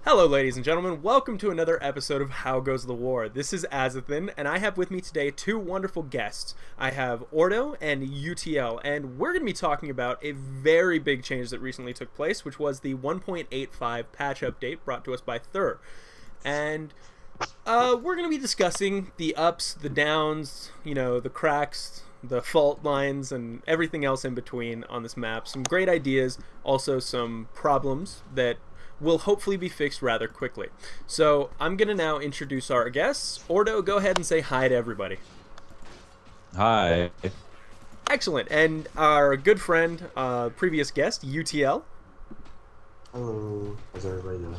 Hello, ladies and gentlemen. Welcome to another episode of How Goes the War. This is Azothan, and I have with me today two wonderful guests. I have Ordo and UTL, and we're going to be talking about a very big change that recently took place, which was the 1.85 patch update brought to us by Thur. And we're going to be discussing the ups, the downs, the cracks, the fault lines, and everything else in between on this map. Some great ideas, also some problems that will hopefully be fixed rather quickly. So I'm going to now introduce our guests. Ordo, go ahead and say hi to everybody. Hi. Excellent. And our good friend, previous guest, UTL. Hello, how's everybody doing?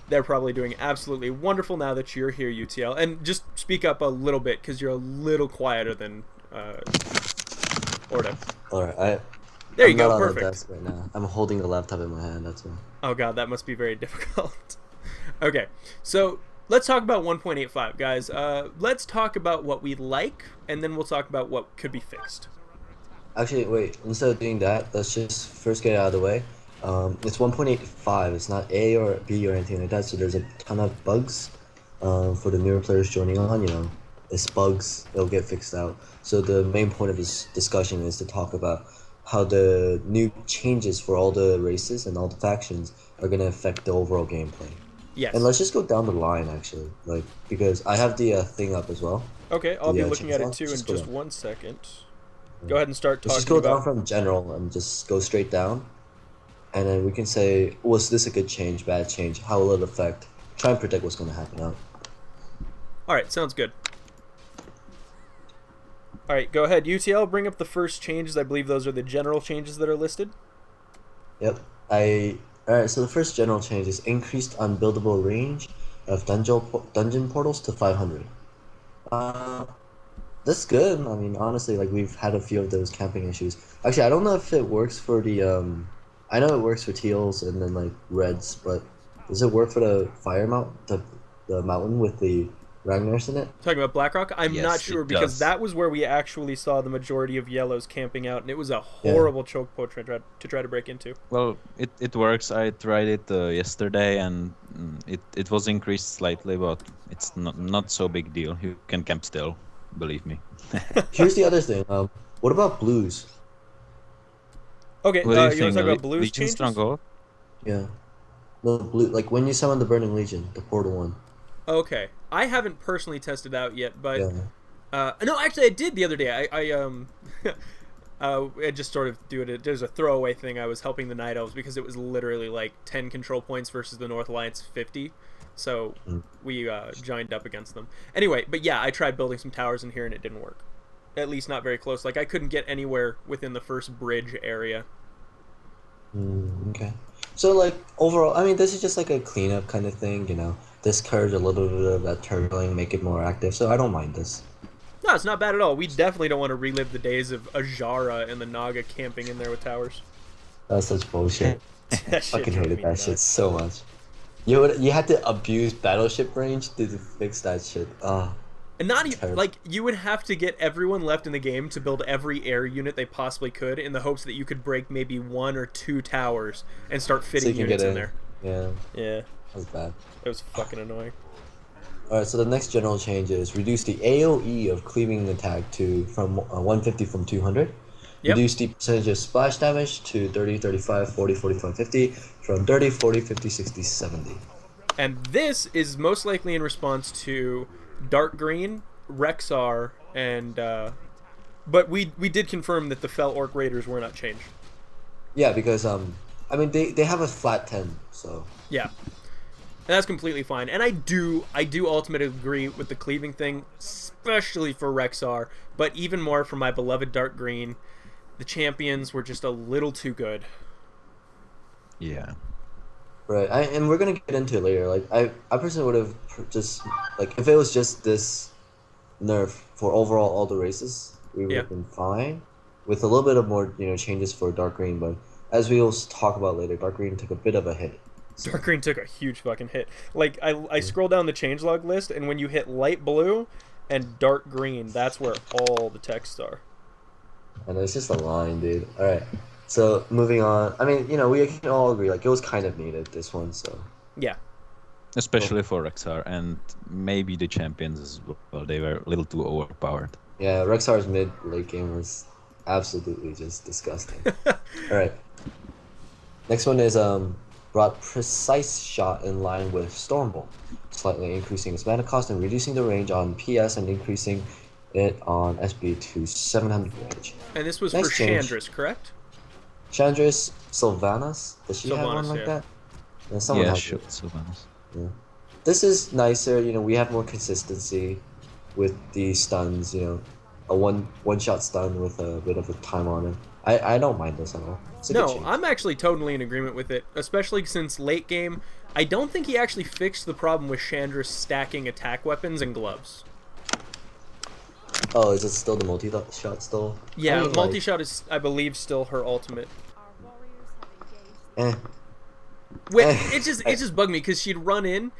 They're probably doing absolutely wonderful now that you're here, UTL. And just speak up a little bit because you're a little quieter than Ordo. Alright, There you I'm go, not on perfect. the desk right now. I'm holding the laptop in my hand, that's why. Oh god, that must be very difficult. Okay, so let's talk about 1.85, guys. Let's talk about what we like, and then we'll talk about what could be fixed. Actually, wait, instead of doing that, let's just first get it out of the way. It's 1.85, it's not A or B or anything like that, so there's a ton of bugs for the newer players joining on, it's bugs, it'll get fixed out. So the main point of this discussion is to talk about how the new changes for all the races and all the factions are going to affect the overall gameplay. Yes. And let's just go down the line, actually, because I have the thing up as well. Okay, I'll be looking at it change too log. in Just go just down. 1 second. Go ahead and start talking Let's just go down about... from general and just go straight down. And then we can say, was this a good change, bad change? How will it affect? Try and predict what's going to happen out. Alright, sounds good. Alright, go ahead. UTL, bring up the first changes. I believe those are the general changes that are listed. Yep. Alright, so the first general change is increased unbuildable range of dungeon portals to 500. That's good. I mean, honestly, we've had a few of those camping issues. Actually, I don't know if it works for the I know it works for teals and then reds, but does it work for the the mountain with the Ragnars in it? Talking about Blackrock, I'm Yes, not sure it because does. that was where we actually saw the majority of yellows camping out, and it was a horrible choke point to try to break into. Well, it works. I tried it yesterday, and it was increased slightly, but it's not so big deal. You can camp still, believe me. Here's the other thing. What about blues? Okay, What do you you want to think? talk Le- about blues Legion changes? Stronghold? Yeah. The blue, like when you summon the Burning Legion, the portal one. Okay, I haven't personally tested out yet, but Yeah. no, actually I did the other day. I just sort of do it. There's a throwaway thing. I was helping the Night Elves because it was literally like 10 control points versus the North Alliance 50. So we joined up against them. Anyway, but yeah, I tried building some towers in here and it didn't work. At least not very close. Like I couldn't get anywhere within the first bridge area. Okay. So overall, I mean, this is just like a cleanup kind of thing. Discourage a little bit of that turtling, make it more active. So I don't mind this. No, it's not bad at all. We definitely don't want to relive the days of Ajara and the Naga camping in there with towers. That's such bullshit. That shit Fucking drove hated me that nuts. shit so much. You had to abuse battleship range to fix that shit. And not even, Terrible. like, you would have to get everyone left in the game to build every air unit they possibly could in the hopes that you could break maybe 1 or 2 towers and start So fitting you can units get in in. there. Yeah, Yeah, that was bad. it was fucking annoying. Alright, so the next general change is reduce the AoE of cleaving attack from 150 from 200. Yep. Reduce the percentage of splash damage to 30, 35, 40, 45, 50 from 30, 40, 50, 60, 70. And this is most likely in response to Dark Green, Rexar, and, but we did confirm that the Fel Orc Raiders were not changed. Yeah, because I mean they have a flat 10, so Yeah. And that's completely fine. And I do ultimately agree with the cleaving thing, especially for Rexar, but even more for my beloved Dark Green. The champions were just a little too good. Yeah. right. And we're gonna get into it later. I personally would have just if it was just this nerf for overall all the races, we would have been fine with a little bit of more changes for Dark Green. But as we will talk about later, Dark Green took a bit of a hit. Dark Green took a huge fucking hit. Like, I scroll down the changelog list, and when you hit light blue and dark green, that's where all the texts are. And it's just a line, dude. All right. So moving on. I mean, we can all agree it was kind of needed this one. So Yeah. especially for Rexar and maybe the champions as well. They were a little too overpowered. Yeah, Rexar's mid late game was absolutely just disgusting. All right. Next one is brought precise shot in line with Stormbolt, slightly increasing its mana cost and reducing the range on PS and increasing it on SB to 700 range. And this was Nice for change. Chandris, correct? Chandris Sylvanas, does she have one Sylvanas, like yeah. that? Yeah, someone Yeah, has sure, it. Sylvanas. Yeah. This is nicer, we have more consistency with the stuns, a one shot stun with a bit of a time on it. I don't mind this at all. It's a good No, change. I'm actually totally in agreement with it, especially since late game, I don't think he actually fixed the problem with Chandris stacking attack weapons and gloves. Oh, is it still the multi-shot still? Yeah, I mean, multi-shot is, I believe, still her ultimate. Eh. Wait, it just bugged me because she'd run in,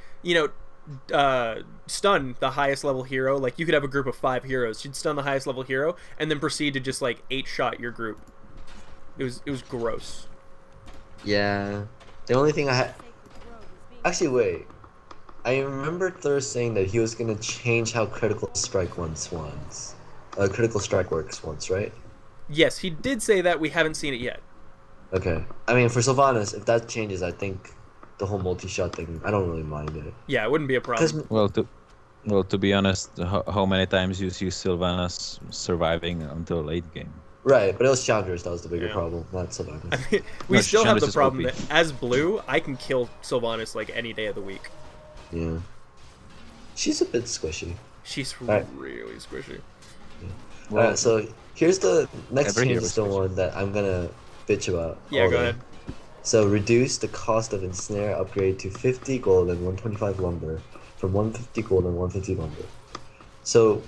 stun the highest level hero. Like, you could have a group of 5 heroes. She'd stun the highest level hero and then proceed to just like 8-shot your group. It was gross. Yeah. The only thing I had... Actually, wait. I remember Thur saying that he was gonna change how Critical Strike once. Critical Strike works once, right? Yes, he did say that. We haven't seen it yet. Okay. I mean, for Sylvanas, if that changes, I think the whole multi-shot thing, I don't really mind it. Yeah, it wouldn't be a problem. Well, to be honest, how many times you see Sylvanas surviving until late game? Right, but it was Chandris that was the bigger Yeah. problem, not Sylvanas. I mean, we No, still have the Chandris is problem OP. that as blue, I can kill Sylvanas like any day of the week. Yeah. She's a bit squishy. She's Right. really squishy. Well, Alright, so here's the next every change hero is is the squishy. one that I'm gonna bitch about. Yeah, all go day. ahead. So reduce the cost of ensnare upgrade to 50 gold and 125 lumber from 150 gold and 150 lumber. So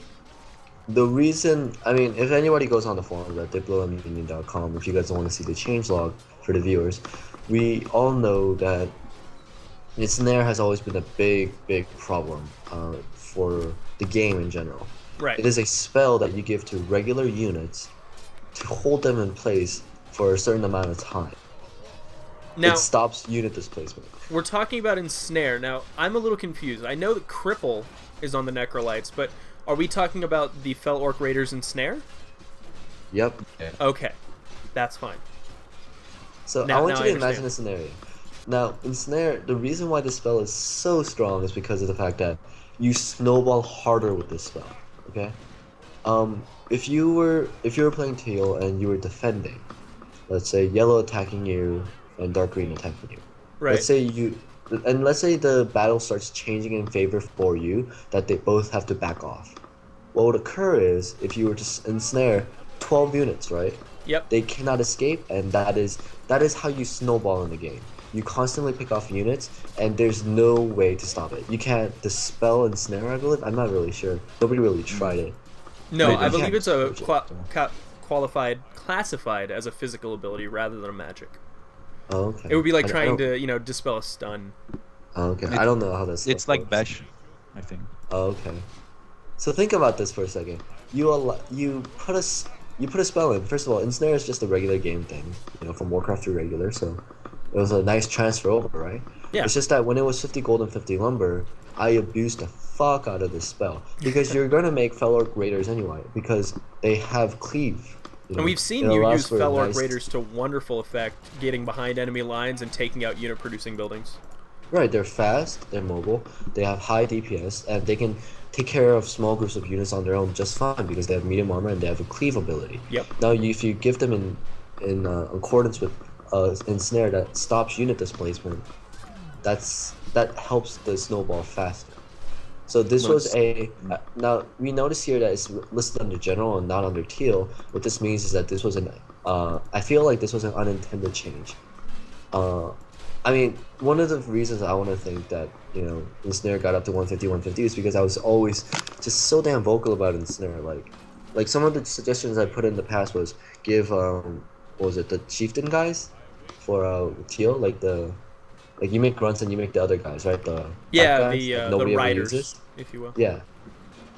the reason, I mean, if anybody goes on the forum at diploamunion.com, if you guys don't want to see the changelog for the viewers, we all know that ensnare has always been a big problem for the game in general. Right. It is a spell that you give to regular units to hold them in place for a certain amount of time. Now, It stops unit displacement. we're talking about ensnare. Now, I'm a little confused. I know that cripple is on the Necrolites, but are we talking about the Fel Orc Raiders ensnare? Yep. Okay, that's fine. So Now- I want now you I to imagine a scenario. Now, ensnare, the reason why this spell is so strong is because of the fact that you snowball harder with this spell. Okay? If you were playing teal and you were defending, let's say yellow attacking you and dark green attacking you. Right. Let's say the battle starts changing in favor for you, that they both have to back off. What would occur is if you were to ensnare 12 units, right? Yep. They cannot escape, and that is how you snowball in the game. You constantly pick off units, and there's no way to stop it. You can't dispel ensnare, I believe. I'm not really sure. Nobody really tried it. No, Wait, I you believe can't it's a switch it, classified as a physical ability rather than a magic. Oh, okay. It would be like I trying don't- to, dispel a stun. Oh, okay. I don't know how this. It's like Bash, I think. Oh, okay. So think about this for a second. You put a spell in. First of all, ensnare is just a regular game thing, from Warcraft 3 regular. So it was a nice transfer over, right? Yeah. It's just that when it was 50 gold and 50 lumber, I abused the fuck out of this spell because you're gonna make Fel Orc Raiders anyway because they have cleave. And we've seen It you allows use for a Fel Orc nice- Raiders to wonderful effect, getting behind enemy lines and taking out unit-producing buildings. Right, they're fast, they're mobile, they have high DPS, and they can take care of small groups of units on their own just fine because they have medium armor and they have a cleave ability. Yep. Now, if you give them in accordance with ensnare that stops unit displacement, that helps the snowball faster. So this was now we notice here that it's listed under general and not under teal. What this means is that this was I feel like this was an unintended change. I mean, one of the reasons I want to think that ensnare got up to 150 is because I was always just so damn vocal about ensnare. Like some of the suggestions I put in the past was give what was it, the chieftain guys for teal, like you make grunts and you make the other guys, right? The Yeah, black guys that nobody the ever riders, uses. if you will. Yeah,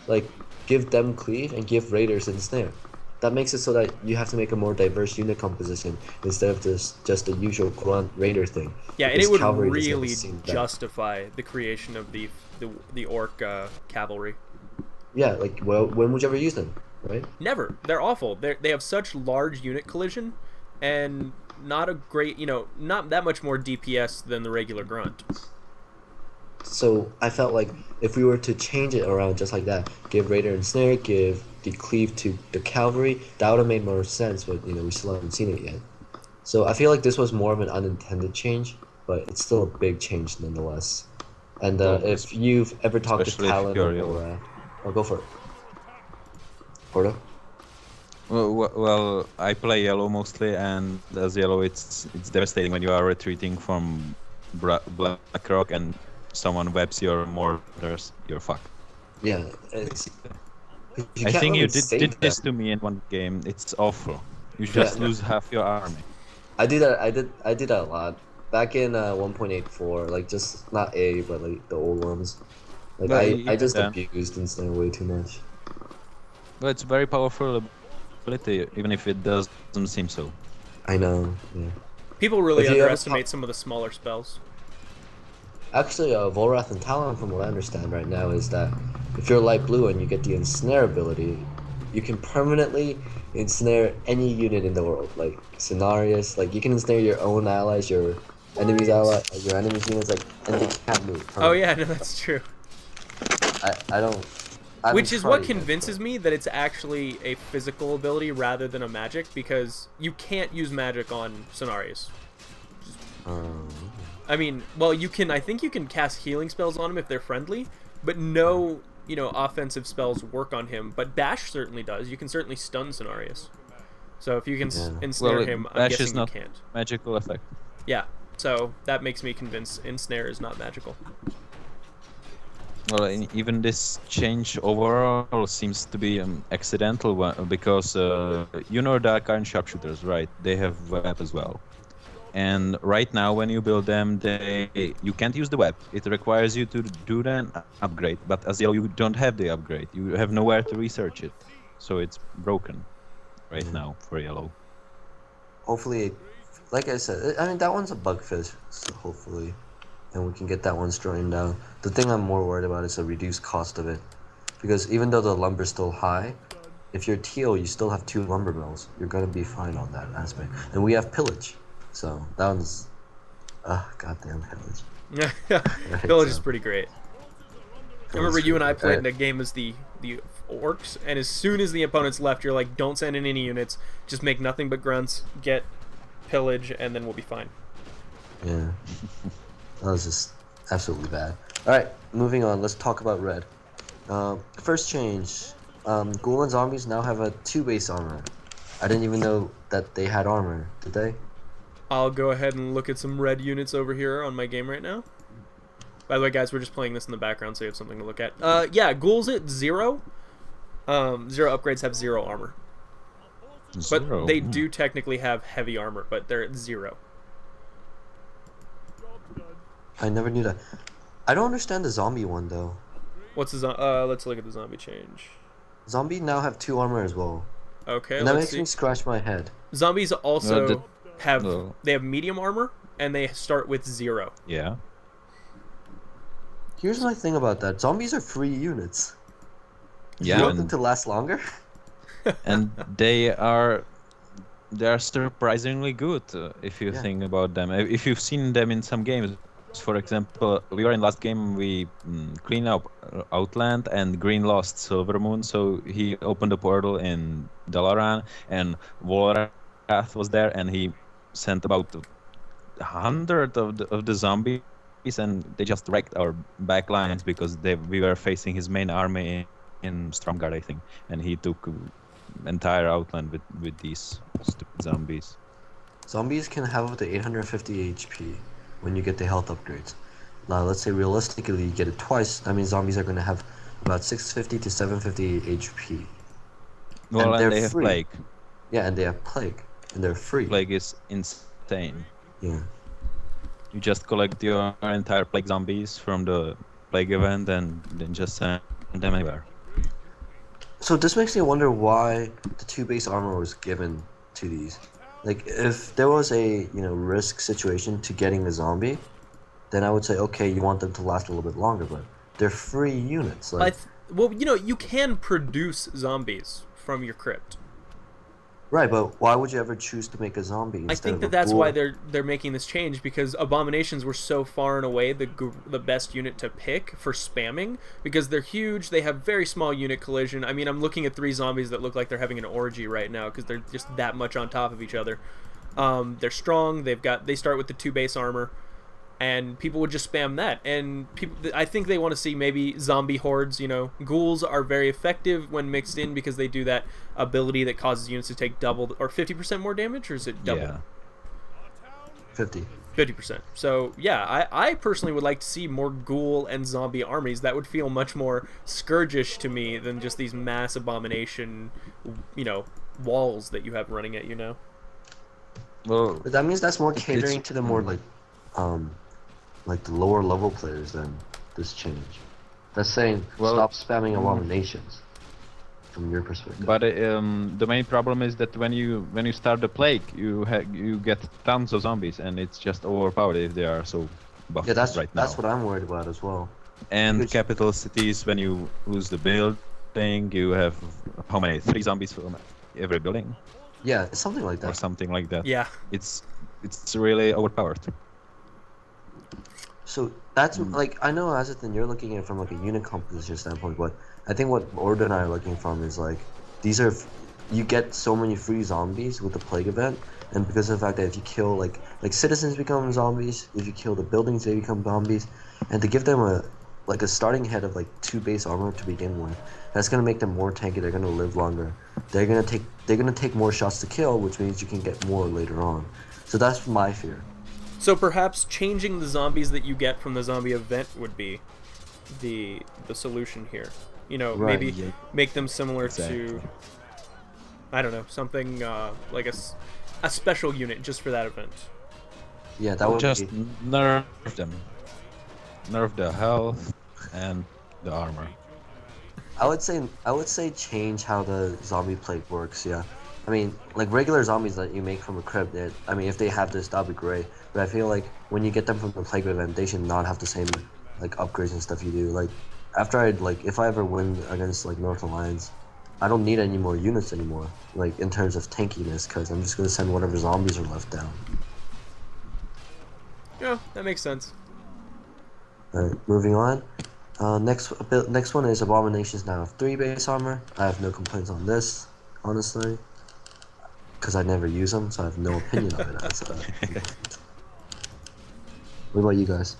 like give them cleave and give raiders ensnare. that makes it so that you have to make a more diverse unit composition instead of just the usual grunt raider thing. Yeah, and Because it would cavalry doesn't really seem that- justify the creation of the orc cavalry. Yeah, like, well, when would you ever use them, right? Never. They're awful. They have such large unit collision, and not a great, not that much more DPS than the regular grunt. So I felt like if we were to change it around just like that, give Raider and Snare, give the cleave to the cavalry, that would have made more sense, but we still haven't seen it yet. So I feel like this was more of an unintended change, but it's still a big change nonetheless. And if you've ever talked to especially if Talon you're or go for it. Porto? Well, I play yellow mostly, and as yellow, it's devastating when you are retreating from Blackrock and someone webs your mortars. You're fucked. Yeah. I think you did this to me in one game. It's awful. You just lose half your army. I do that. I did that a lot back in 1.84. Like just not A, but like the old ones. Like I just abused Instant way too much. But it's very powerful ability, even if it doesn't seem so. I know. Yeah. People really underestimate some of the smaller spells. Actually, Volrath and Talon, from what I understand right now, is that if you're light blue and you get the ensnare ability, you can permanently ensnare any unit in the world. Like Cenarius, like you can ensnare your own allies, your enemies' your enemies' units, like, and they can't move. Oh yeah, no, that's true. I don't. Which is what convinces me that it's actually a physical ability rather than a magic, because you can't use magic on Cenarius. I mean, well, you can. I think you can cast healing spells on him if they're friendly, but no, offensive spells work on him. But Bash certainly does. You can certainly stun Cenarius. So if you can ensnare him, I'm guessing you can't. Magical effect. Yeah. So that makes me convinced ensnare is not magical. Well, even this change overall seems to be accidental because Dark Iron Sharpshooters, right? They have web as well. And right now, when you build them, you can't use the web. It requires you to do an upgrade. But as yellow, you don't have the upgrade. You have nowhere to research it, so it's broken right now for yellow. Hopefully, like I said, I mean that one's a bug fish, so hopefully, and we can get that one straightened out. The thing I'm more worried about is the reduced cost of it, because even though the lumber's still high, if you're teal, you still have 2 lumber mills. You're gonna be fine on that aspect, and we have pillage. So that one's, goddamn pillage. Right, pillage is pretty great. I remember you and I played in a game as the orcs, and as soon as the opponents left, you're like, don't send in any units, just make nothing but grunts, get pillage, and then we'll be fine. Yeah, that was just absolutely bad. All right, moving on. Let's talk about red. First change, Ghoul and zombies now have a 2 base armor. I didn't even know that they had armor. Did they? I'll go ahead and look at some red units over here on my game right now. By the way, guys, we're just playing this in the background, so you have something to look at. Yeah, ghouls at 0. 0 upgrades have 0 armor. But they do technically have heavy armor, but they're at 0. I never knew that. I don't understand the zombie one though. What's the let's look at the zombie change. Zombie now have 2 armor as well. Okay, and that makes me scratch my head. Zombies also have medium armor, and they start with 0. Yeah. Here's my thing about that. Zombies are free units. Yeah. You want them to last longer? And they are surprisingly good if you think about them. If you've seen them in some games, for example, we were in last game, we cleaned up Outland, and Green lost Silvermoon, so he opened a portal in Dalaran, and Volrath was there, and he sent about 100 of the zombies, and they just wrecked our back lines because we were facing his main army in Stromgard, I think, and he took entire Outland with these stupid zombies. Zombies can have up to 850 HP when you get the health upgrades. Now, let's say realistically you get it twice. That means zombies are going to have about 650 to 750 HP. Well, and they have Plague. Yeah, and they have Plague, and they're free. Plague is insane. Yeah. You just collect your entire Plague zombies from the Plague event and then just send them anywhere. So this makes me wonder why the 2 base armor was given to these. Like, if there was a risk situation to getting a zombie, then I would say okay, you want them to last a little bit longer, but they're free units. Like, Well, you can produce zombies from your crypt. right, but why would you ever choose to make a zombie instead I think of that a that's ghoul? why they're making this change, because abominations were so far and away the best unit to pick for spamming, because they're huge, they have very small unit collision. I mean, I'm looking at 3 zombies that look like they're having an orgy right now because they're just that much on top of each other. They're strong. They start with the 2 base armor, and people would just spam that. And I think they want to see maybe zombie hordes. Ghouls are very effective when mixed in because they do that ability that causes units to take double or 50% more damage, or is it double? Yeah. 50. 50%. So yeah, I personally would like to see more ghoul and zombie armies. That would feel much more scourgish to me than just these mass abomination, walls that you have running at you. Well, But that means that's more catering to the more like the lower level players than this change. That's saying stop spamming abominations from your perspective. but the main problem is that when you start the plague, you get tons of zombies, and it's just overpowered if they are so buffed Yeah, that's right now. that's what I'm worried about as well. And Because- capital cities, when you lose the building, you have how many? 3 zombies from every building, Yeah, it's something like or that. something like that. Yeah. It's really overpowered. So that's like, I know Azothan, you're looking at it from like a unit composition standpoint, but I think what Orda and I are looking from is like you get so many free zombies with the plague event, and because of the fact that if you kill like citizens become zombies, if you kill the buildings they become zombies, and to give them a starting head of like 2 base armor to begin with, that's gonna make them more tanky. They're gonna live longer. They're gonna take more shots to kill, which means you can get more later on. So that's my fear. So perhaps changing the zombies that you get from the zombie event would be the solution here. Right, Maybe yeah. make them similar Exactly. to, I don't know, something like a special unit just for that event. Yeah, that would Just be. nerf them. Nerf the health and the armor. I would say change how the zombie plague works. Yeah, I mean, like regular zombies that you make from a crypt. I mean, if they have this, that'd be great. But I feel like when you get them from the plague event, they should not have the same like upgrades and stuff you do. Like after if I ever win against like North Alliance, I don't need any more units anymore. Like in terms of tankiness, because I'm just gonna send whatever zombies are left down. Yeah, that makes sense. Alright, moving on. Next one is Abominations now have 3 base armor. I have no complaints on this, honestly, because I never use them, so I have no opinion of it. What about you guys?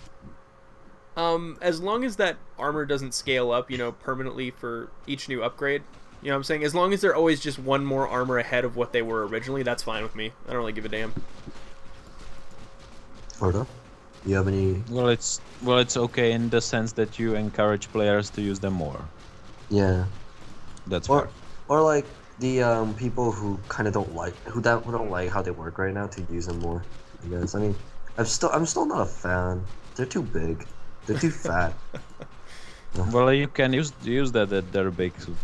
As long as that armor doesn't scale up, permanently for each new upgrade, what I'm saying? As long as they're always just one more armor ahead of what they were originally, that's fine with me. I don't really give a damn. Ordo? Do you have any? Well, it's okay in the sense that you encourage players to use them more. Yeah. That's fair. Or like the people who kind of don't like who don't like how they work right now to use them more. I guess. I mean, I'm still not a fan. They're too big. They're too fat. Well, you can use that they're big to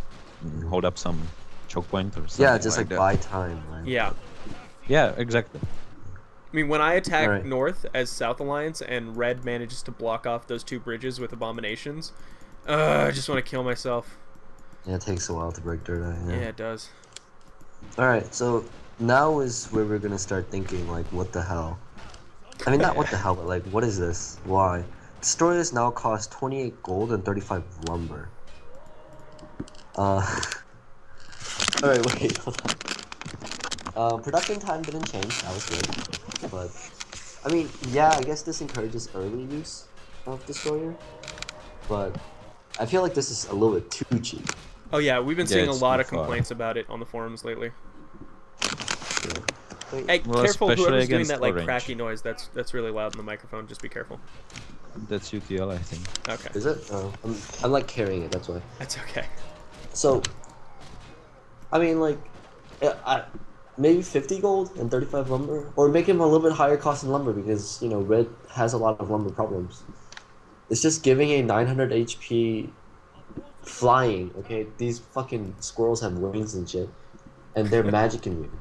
hold up some choke point or something. Yeah, just like that. buy time. Right? Yeah. Yeah, exactly. I mean, when I attack Alright. north as South Alliance and Red manages to block off those 2 bridges with abominations, I just want to kill myself. Yeah, it takes a while to break dirt out. Yeah, it does. Alright, so now is where we're gonna start thinking, like, what the hell? I mean, not what the hell, but like, what is this? Why? Destroyers now cost 28 gold and 35 lumber. Alright, wait, hold on. Production time didn't change, that was good. But, I mean, yeah, I guess this encourages early use of Destroyer. But, I feel like this is a little bit too cheap. Oh yeah, we've been Yeah, seeing a it's lot too of far. complaints about it on the forums lately. Wait, Hey, Well, careful, especially whoever's doing against that like orange. cracky noise. That's really loud in the microphone. Just be careful. That's UTL, I think. Okay, is it? Oh, I'm like carrying it, that's why. that's okay. So, I mean, like, maybe 50 gold and 35 lumber, or make him a little bit higher cost in lumber because Red has a lot of lumber problems. It's just giving a 900 HP flying. Okay, these fucking squirrels have wings and shit, and they're magic immune.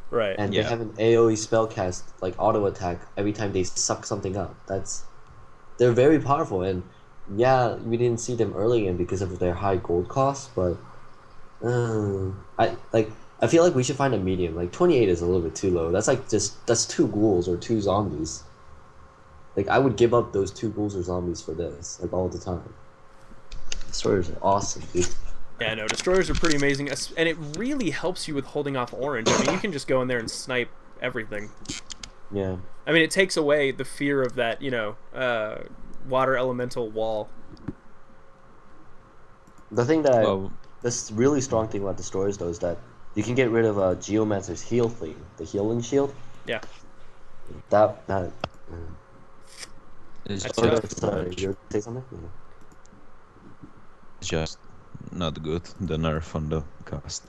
Right. And they Yeah. have an AoE spellcast like auto attack every time they suck something up. They're very powerful, and yeah, we didn't see them early in because of their high gold cost, but I feel like we should find a medium. Like 28 is a little bit too low. That's two ghouls or two zombies. Like I would give up those two ghouls or zombies for this, like all the time. Destroyers are awesome, dude. Yeah, no, destroyers are pretty amazing, and it really helps you with holding off orange. I mean, you can just go in there and snipe everything. Yeah. I mean, it takes away the fear of that, water elemental wall. The thing that Well, this really strong thing about destroyers though is that you can get rid of Geomancer's heal thing, the healing shield. Yeah. That it's That's just, tough. sorry, you say something? Yeah. it's just not good. The nerf on the cast.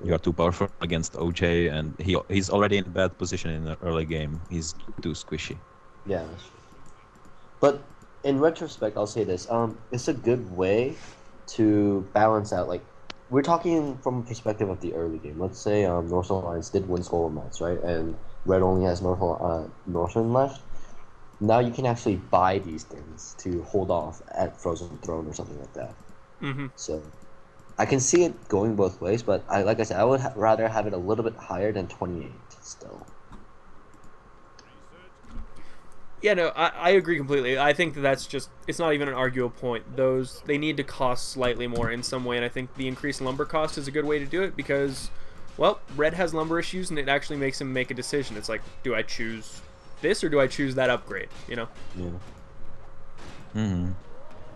You are too powerful against OJ, and he's already in a bad position in the early game. He's too squishy. Yeah, that's true. But in retrospect, I'll say this: it's a good way to balance out. Like, we're talking from a perspective of the early game. Let's say North Alliance did win Solar Mats, right? And Red only has Northern left. Now you can actually buy these things to hold off at Frozen Throne or something like that. Mm-hmm. So I can see it going both ways, but like I said, I would rather have it a little bit higher than 28 still. Yeah, no, I agree completely. I think that's just, it's not even an arguable point. They need to cost slightly more in some way, and I think the increased lumber cost is a good way to do it because, well, Red has lumber issues, and it actually makes him make a decision. It's like, do I choose this or do I choose that upgrade, Yeah. Mm-hmm.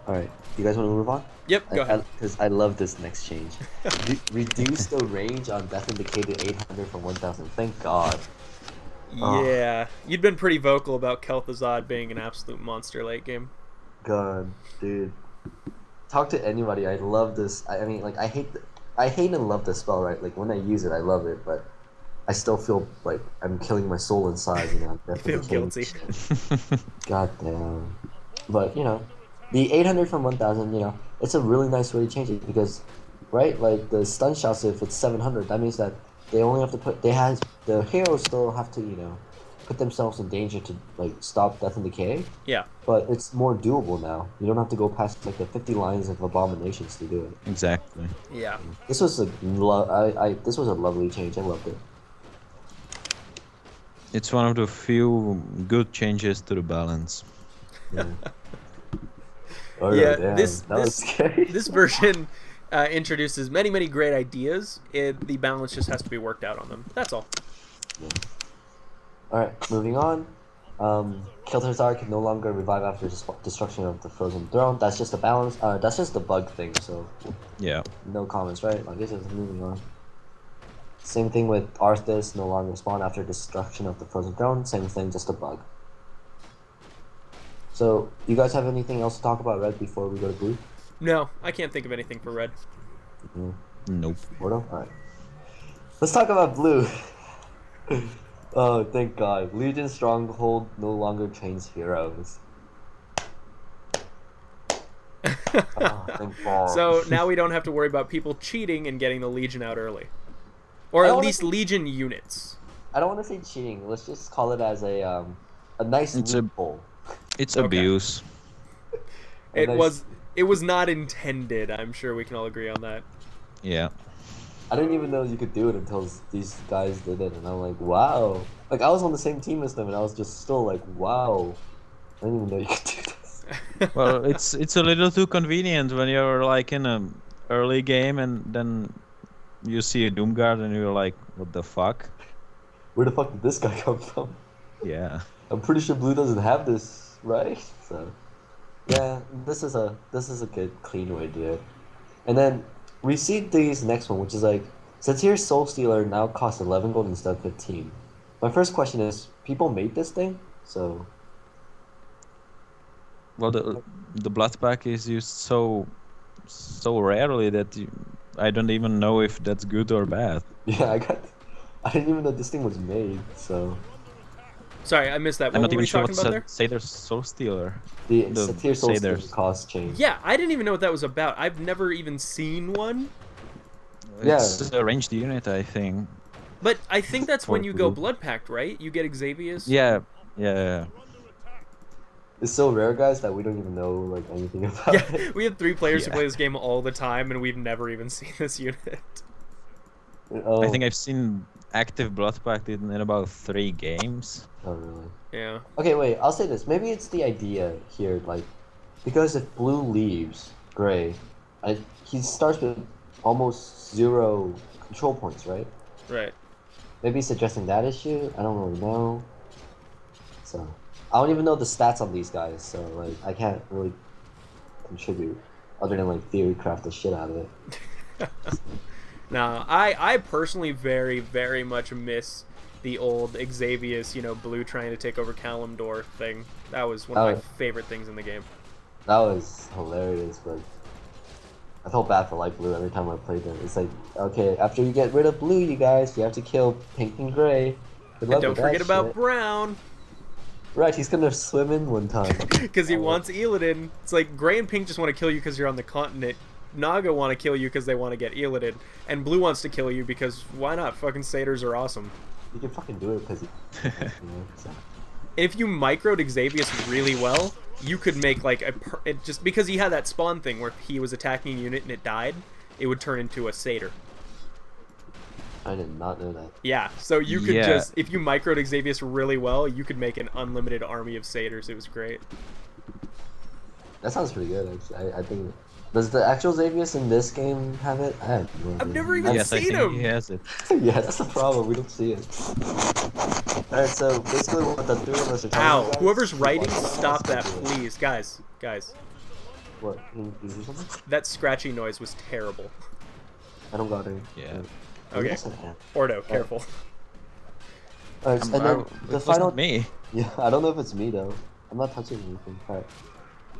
Alright, you guys want to move on? Yep, go ahead. Because I love this next change. Reduce the range on Death and Decay to 800 from 1000. Thank God. Yeah, you'd been pretty vocal about Kel'Thuzad being an absolute monster late game. God, dude. Talk to anybody. I love this. I mean, like, I hate and love this spell, right? Like, when I use it, I love it, but I still feel like I'm killing my soul inside, you know. I feel guilty. God damn. But, the 800 from 1000, it's a really nice way to change it because, right, like, the stun shots, if it's 700, that means that they only have to the heroes still have to, put themselves in danger to, like, stop Death and Decay. Yeah. But it's more doable now. You don't have to go past, like, the 50 lines of abominations to do it. Exactly. Yeah. This was this was a lovely change. I loved it. It's one of the few good changes to the balance. Yeah. Yeah, damn, this was scary. this version introduces many great ideas. The balance just has to be worked out on them. That's all. Yeah. Alright, moving on. Kel'Thuzad can no longer revive after destruction of the Frozen Throne. That's just a balance. That's just a bug thing, so Yeah. no comments, right? I guess it's moving on. Same thing with Arthas, no longer spawn after destruction of the Frozen Throne. Same thing, just a bug. So, you guys have anything else to talk about Red before we go to Blue? No, I can't think of anything for Red. Nope. Mortal? Alright. Let's talk about Blue. Oh, thank God. Legion Stronghold no longer trains heroes. Oh, thank God. So now we don't have to worry about people cheating and getting the Legion out early. Or I at don't least wanna- Legion units. I don't want to say cheating. Let's just call it as a nice It's a- loophole. It's Okay. abuse. It nice- was not intended. I'm sure we can all agree on that. Yeah. I didn't even know you could do it until these guys did it, and I'm like, wow. Like, I was on the same team as them, and I was just still like, wow. I didn't even know you could do this. Well, it's a little too convenient when you're like in a early game and then you see a Doomguard and you're like, what the fuck? Where the fuck did this guy come from? Yeah. I'm pretty sure Blue doesn't have this, right? So, yeah, this is a good clean way to do it. And then we see these next one, which is like, Satir's Soul Stealer now costs 11 gold instead of 15. My first question is, people made this thing? So, Well, the blood pack is used so rarely that I don't even know if that's good or bad. yeah, I didn't even know this thing was made, so. Sorry, I missed that. I'm What not were even we sure talking what's about a there? Satyr Soul Stealer. The The Satyr Soul Stealer Satyrs. cost change. Yeah, I didn't even know what that was about. I've never even seen one. Yeah. It's a ranged unit, I think. But I think that's when For you go blue. Blood Pact, right? You get Xavius. Yeah, yeah. It's so rare, guys, that we don't even know like anything about Yeah, it. we have 3 players who Yeah. play this game all the time, and we've never even seen this unit. Oh, I think I've seen active Blood Pact in about 3 games. oh really? Yeah. Okay, wait. I'll say this. Maybe it's the idea here, like, because if blue leaves gray, he starts with almost 0 control points, right? Right. Maybe it's addressing that issue. I don't really know. So I don't even know the stats on these guys, so like I can't really contribute other than like theory craft the shit out of it. Now, I personally very, very much miss the old Xavius, blue trying to take over Kalimdor thing. That was one of my favorite things in the game. That was hilarious, but I felt bad for light blue every time I played them. It's like, okay, after you get rid of blue, you guys, you have to kill pink and gray. Good luck And don't with that forget about shit. brown, Right, he's gonna swim in one time. because he wants Illidan. It's like gray and pink just want to kill you because you're on the continent. Naga want to kill you because they want to get Illidan. And blue wants to kill you because why not? Fucking satyrs are awesome. You can fucking do it because so. If you microed Xavius really well, you could make like just because he had that spawn thing where if he was attacking a unit and it died, it would turn into a satyr. I did not know that. Yeah, so you could Yeah. just, if you microed Xavius really well, you could make an unlimited army of satyrs. It was great. That sounds pretty good, actually. I think. Does the actual Xavius in this game have it? I have no I've idea. never even Yes, I seen think him. he has it. Yeah, that's the problem. We don't see it. Alright, so basically what the 3 of us are talking Ow, about. whoever's is writing, what- stop that, please. Guys. What? Can you do something? That scratchy noise was terrible. I don't got any. Yeah. Okay. Yes, I can. Ordo, careful. Alright, and then It the wasn't final. me. Yeah, I don't know if it's me though. I'm not touching anything. Alright.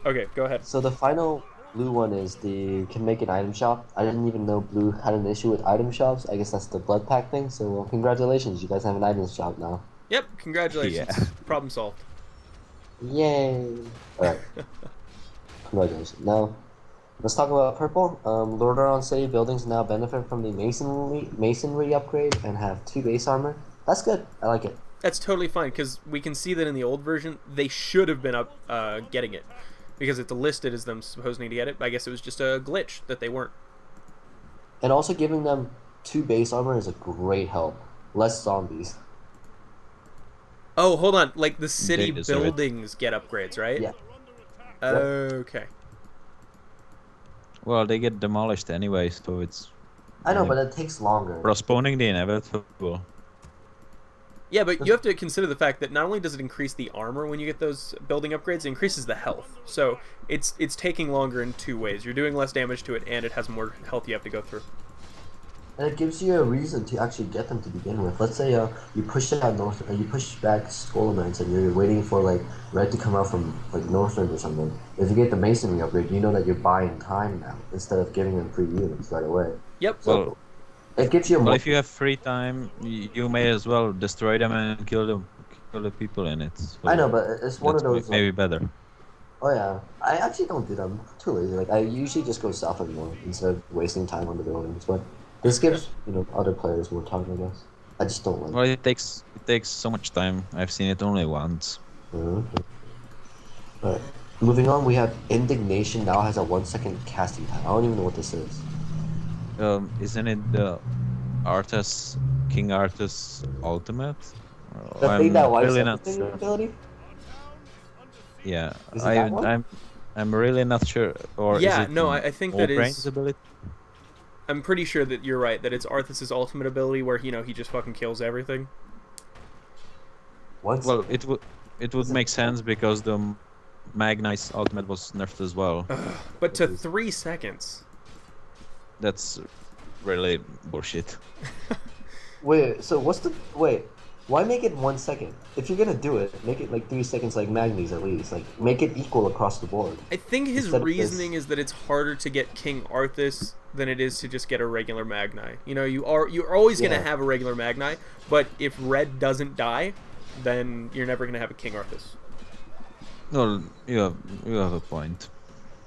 Okay, go ahead. So the final blue one is the can make an item shop. I didn't even know blue had an issue with item shops. I guess that's the blood pack thing. So well, congratulations, you guys have an item shop now. Yep, congratulations. Yeah. Problem solved. Yay! Alright. Congratulations. Now, let's talk about purple. Lordaeron City buildings now benefit from the masonry upgrade and have 2 base armor. That's good. I like it. That's totally fine, because we can see that in the old version, they should have been up getting it. Because it's listed as them supposing to get it, but I guess it was just a glitch that they weren't. And also giving them 2 base armor is a great help. Less zombies. Oh, hold on. Like, the city They deserve it. buildings get upgrades, right? Yeah. Okay. Well, they get demolished anyway, so it's I know, but it takes longer. postponing the inevitable. Yeah, but you have to consider the fact that not only does it increase the armor when you get those building upgrades, it increases the health. So it's taking longer in 2 ways. You're doing less damage to it, and it has more health you have to go through. And it gives you a reason to actually get them to begin with. Let's say you push out north, you push back Skullmans, and you're waiting for like red to come out from like Northland or something. If you get the masonry upgrade, you know that you're buying time now instead of giving them free units right away. Yep. So Well, it gives you a well, more. if you have free time, you may as well destroy them and kill the people in it. So I know, but it's one of that's those. maybe Like, better. oh yeah, I actually don't do that. I'm too lazy. Like I usually just go south of more instead of wasting time on the buildings. But this gives other players more time, I guess. I just don't like. Well, it takes so much time. I've seen it only once. Alright. Moving on, we have Indignation now has a 1-second casting time. I don't even know what this is. Isn't it the King Arthas ultimate? The thing that wipes really not everything sure. ability? Yeah, Is it that one? I'm really not sure. Or Yeah, is it no, I think that Brain's is. ability? I'm pretty sure that you're right. That it's Arthas' ultimate ability, where he just fucking kills everything. Once? Well, it would make sense because the Magnite's ultimate was nerfed as well. But to 3 seconds. That's really bullshit. Wait, so what's the... Wait, why make it 1 second? If you're gonna do it, make it like 3 seconds like Magni's at least. Like, make it equal across the board. I think his Instead of this- reasoning is that it's harder to get King Arthas than it is to just get a regular Magni. You're always gonna Yeah. have a regular Magni, but if red doesn't die, then you're never gonna have a King Arthas. Well, you have a point.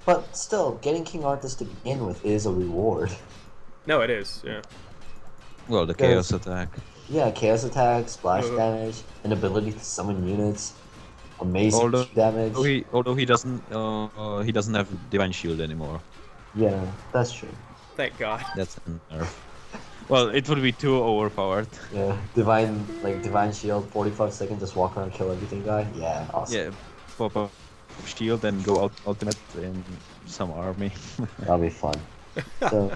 But still, getting King Arthas to begin with is a reward. No, it is. Yeah. Well, the Because- chaos attack. Yeah, chaos attack, splash Uh-huh. damage, an ability to summon units, amazing Although damage. he doesn't have divine shield anymore. Yeah, that's true. Thank God. That's a nerf. Well, it would be too overpowered. Yeah, divine shield, 45 seconds, just walk around, kill everything guy. Yeah, awesome. Yeah, pop up shield and go out ultimate in some army. That'll be fun. So,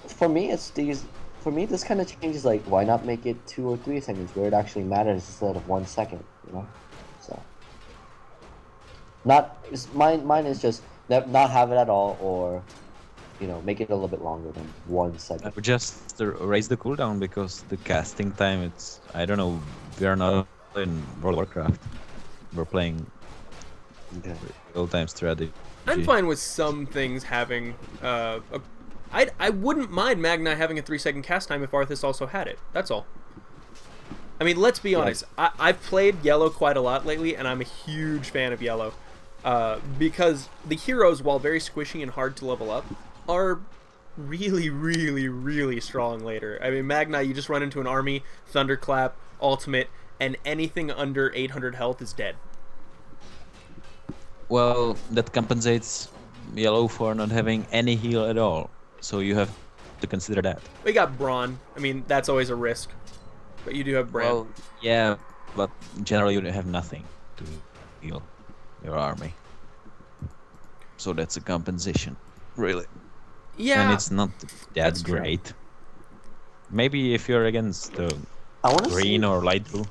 for me, this kind of changes. Like, why not make it 2 or 3 seconds where it actually matters instead of 1 second? You know, so mine is just not have it at all, or make it a little bit longer than 1 I second. would just raise the cooldown because the casting time. I don't know. We are not in World of Warcraft. We're playing Okay. real-time strategy. I'm fine with some things having. I wouldn't mind Magni having a 3-second cast time if Arthas also had it. That's all. I mean, let's be honest. I've played Yellow quite a lot lately, and I'm a huge fan of Yellow. Because the heroes, while very squishy and hard to level up, are really, really, really strong later. I mean, Magni, you just run into an army, Thunderclap, Ultimate, and anything under 800 health is dead. Well, that compensates Yellow for not having any heal at all. So you have to consider that. We got Brawn. I mean, that's always a risk. But you do have Bran. Well, yeah, but generally you have nothing to heal your army. So that's a compensation, really. yeah. And it's not That's that true. great. Maybe if you're against I want to green or light blue.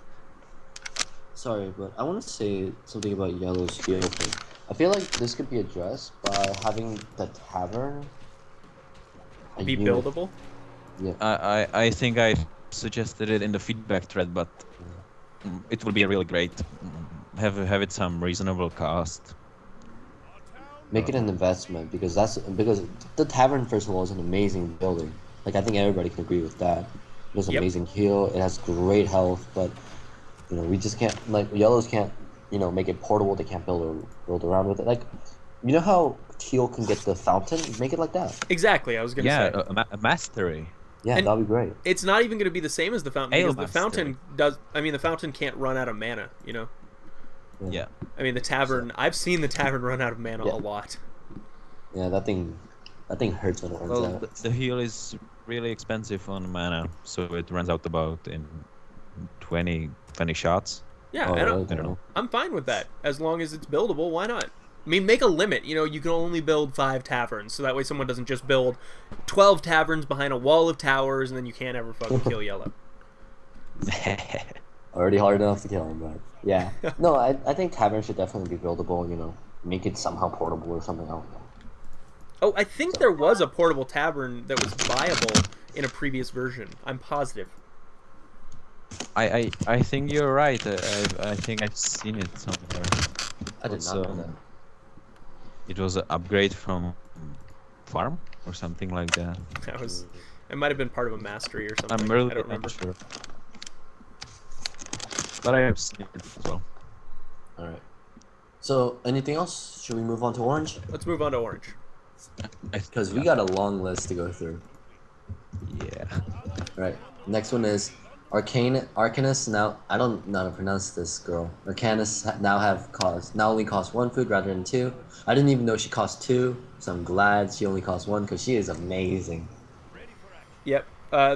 Sorry, but I want to say something about Yellow's heal thing. I feel like this could be addressed by having the tavern a Be unit. buildable. Yeah. I think I suggested it in the feedback thread, but it would be really great. Have it some reasonable cost. Make it an investment because the tavern, first of all, is an amazing building. Like, I think everybody can agree with that. It has Yep. amazing heal. It has great health, but we just can't, like, Yellows can't make it portable. They can't build around with it. Like, you know how Teal can get the fountain? Make it like that. Exactly, I was going to Yeah, say. a mastery. Yeah, And- that'd be great. It's not even going to be the same as the fountain Ale because the fountain the fountain can't run out of mana, Yeah. I mean, the tavern, I've seen the tavern run out of mana Yeah. a lot. Yeah, that thing hurts when it runs Well, out. the heal is really expensive on mana, so it runs out about in 20 shots. Yeah, Oh, and really? I don't know. I'm fine with that. As long as it's buildable, why not? I mean, make a limit. You can only build 5 taverns, so that way someone doesn't just build 12 taverns behind a wall of towers, and then you can't ever fucking kill Yellow. Already hard enough to kill him, but yeah. No, I think tavern should definitely be buildable. Make it somehow portable or something else. Oh, I think there was a portable tavern that was viable in a previous version. I'm positive. I think you're right. I think I've seen it somewhere. I did It's, not know that. It was an upgrade from farm or something like that. It might have been part of a mastery or something. I'm really I don't remember. not sure. But I have seen it as well. All right. So, anything else? Should we move on to orange? Let's move on to orange. Because we got a long list to go through. Yeah. All right. Next one is Arcanus. Now, I don't know how to pronounce this girl. Arcanus now only costs 1 food rather than 2. I didn't even know she cost 2, so I'm glad she only costs 1 because she is amazing. Yep.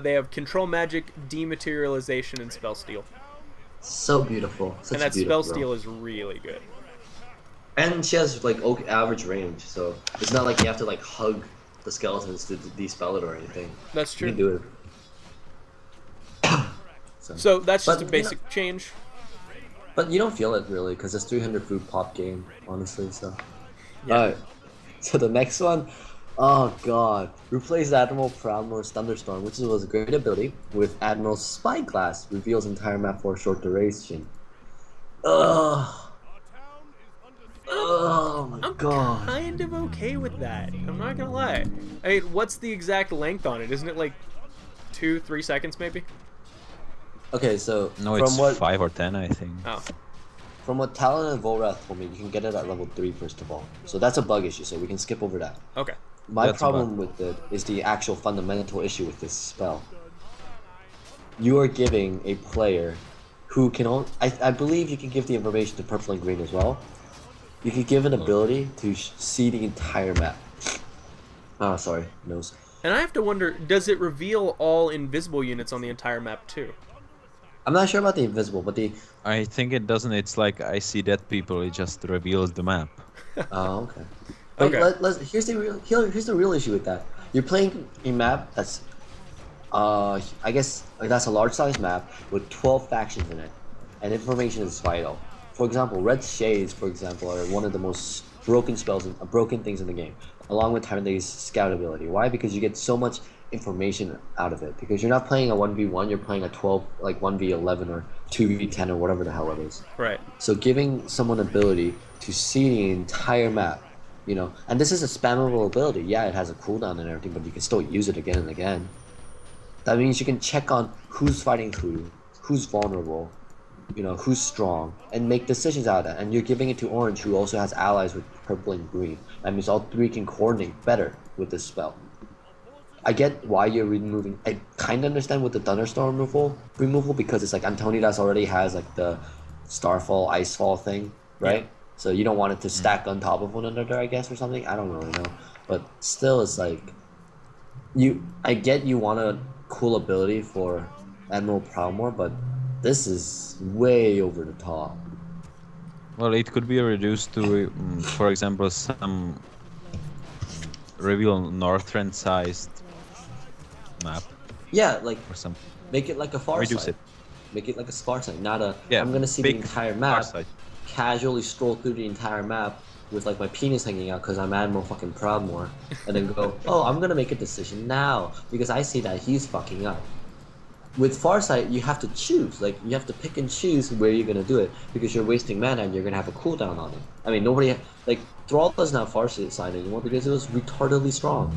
They have control magic, dematerialization, and spell steal. So beautiful. Such And that a beautiful spell girl. steal is really good. And she has like average range, so it's not like you have to like hug the skeletons to dispel it or anything. That's You can true. do it. So that's just But, a basic change. But you don't feel it really, because it's 300 food pop game, honestly. So, Yeah. alright. So the next one, oh god, replace Admiral Proudmoore's Thunderstorm, which was a great ability, with Admiral's Spyglass, reveals entire map for a short duration. Ugh. Oh my I'm god. kind of okay with that. I'm not gonna lie. I mean, what's the exact length on it? Isn't it like 2-3 seconds maybe? Okay, so No, from it's what 5 or 10, I think. Oh, from what Talon and Volrath told me, you can get it at level 3 first of all. So that's a bug issue, so we can skip over that. okay. My That's a problem bug. with it is the actual fundamental issue with this spell. You are giving a player who can only... I believe you can give the information to purple and green as well. You can give an ability to see the entire map. Oh, sorry, nose. And I have to wonder, does it reveal all invisible units on the entire map too? I'm not sure about the invisible, but the... I think it doesn't. It's like I see dead people. It just reveals the map. Oh, okay. But Okay. here's the real issue with that. You're playing a map that's I guess that's a large size map with 12 factions in it, and information is vital. For example, Red Shades, for example, are one of the most broken spells, and broken things in the game, along with Tyranide's scout ability. Why? Because you get so much information out of it. Because you're not playing a 1v1, you're playing a 12, like 1v11 or 2v10 or whatever the hell it is. Right. So giving someone ability to see the entire map, and this is a spammable ability. Yeah, it has a cooldown and everything, but you can still use it again and again. That means you can check on who's fighting who's vulnerable, who's strong, and make decisions out of that. And you're giving it to Orange, who also has allies with purple and green. That means all three can coordinate better with this spell. I get why you're removing. I kind of understand with the thunderstorm removal because it's like Antonidas already has like the Starfall, Icefall thing, right? Yeah. So you don't want it to stack on top of one another, I guess, or something. I don't really know, but still, it's like I get you want a cool ability for Admiral Proudmoore, but this is way over the top. Well, it could be reduced to, for example, some reveal Northrend-sized map Yeah, like or something. make it like a far Reduce side. it. Make it like a far side, not a. Yeah, I'm gonna see the big entire map. Farsight. Casually stroll through the entire map with like my penis hanging out because I'm Admiral fucking Proudmoore, and then go, oh, I'm gonna make a decision now because I see that he's fucking up. With Farsight, you have to choose. Like you have to pick and choose where you're gonna do it because you're wasting mana and you're gonna have a cooldown on it. I mean, nobody like Thrall doesn't have Farsight anymore because it was retardedly strong.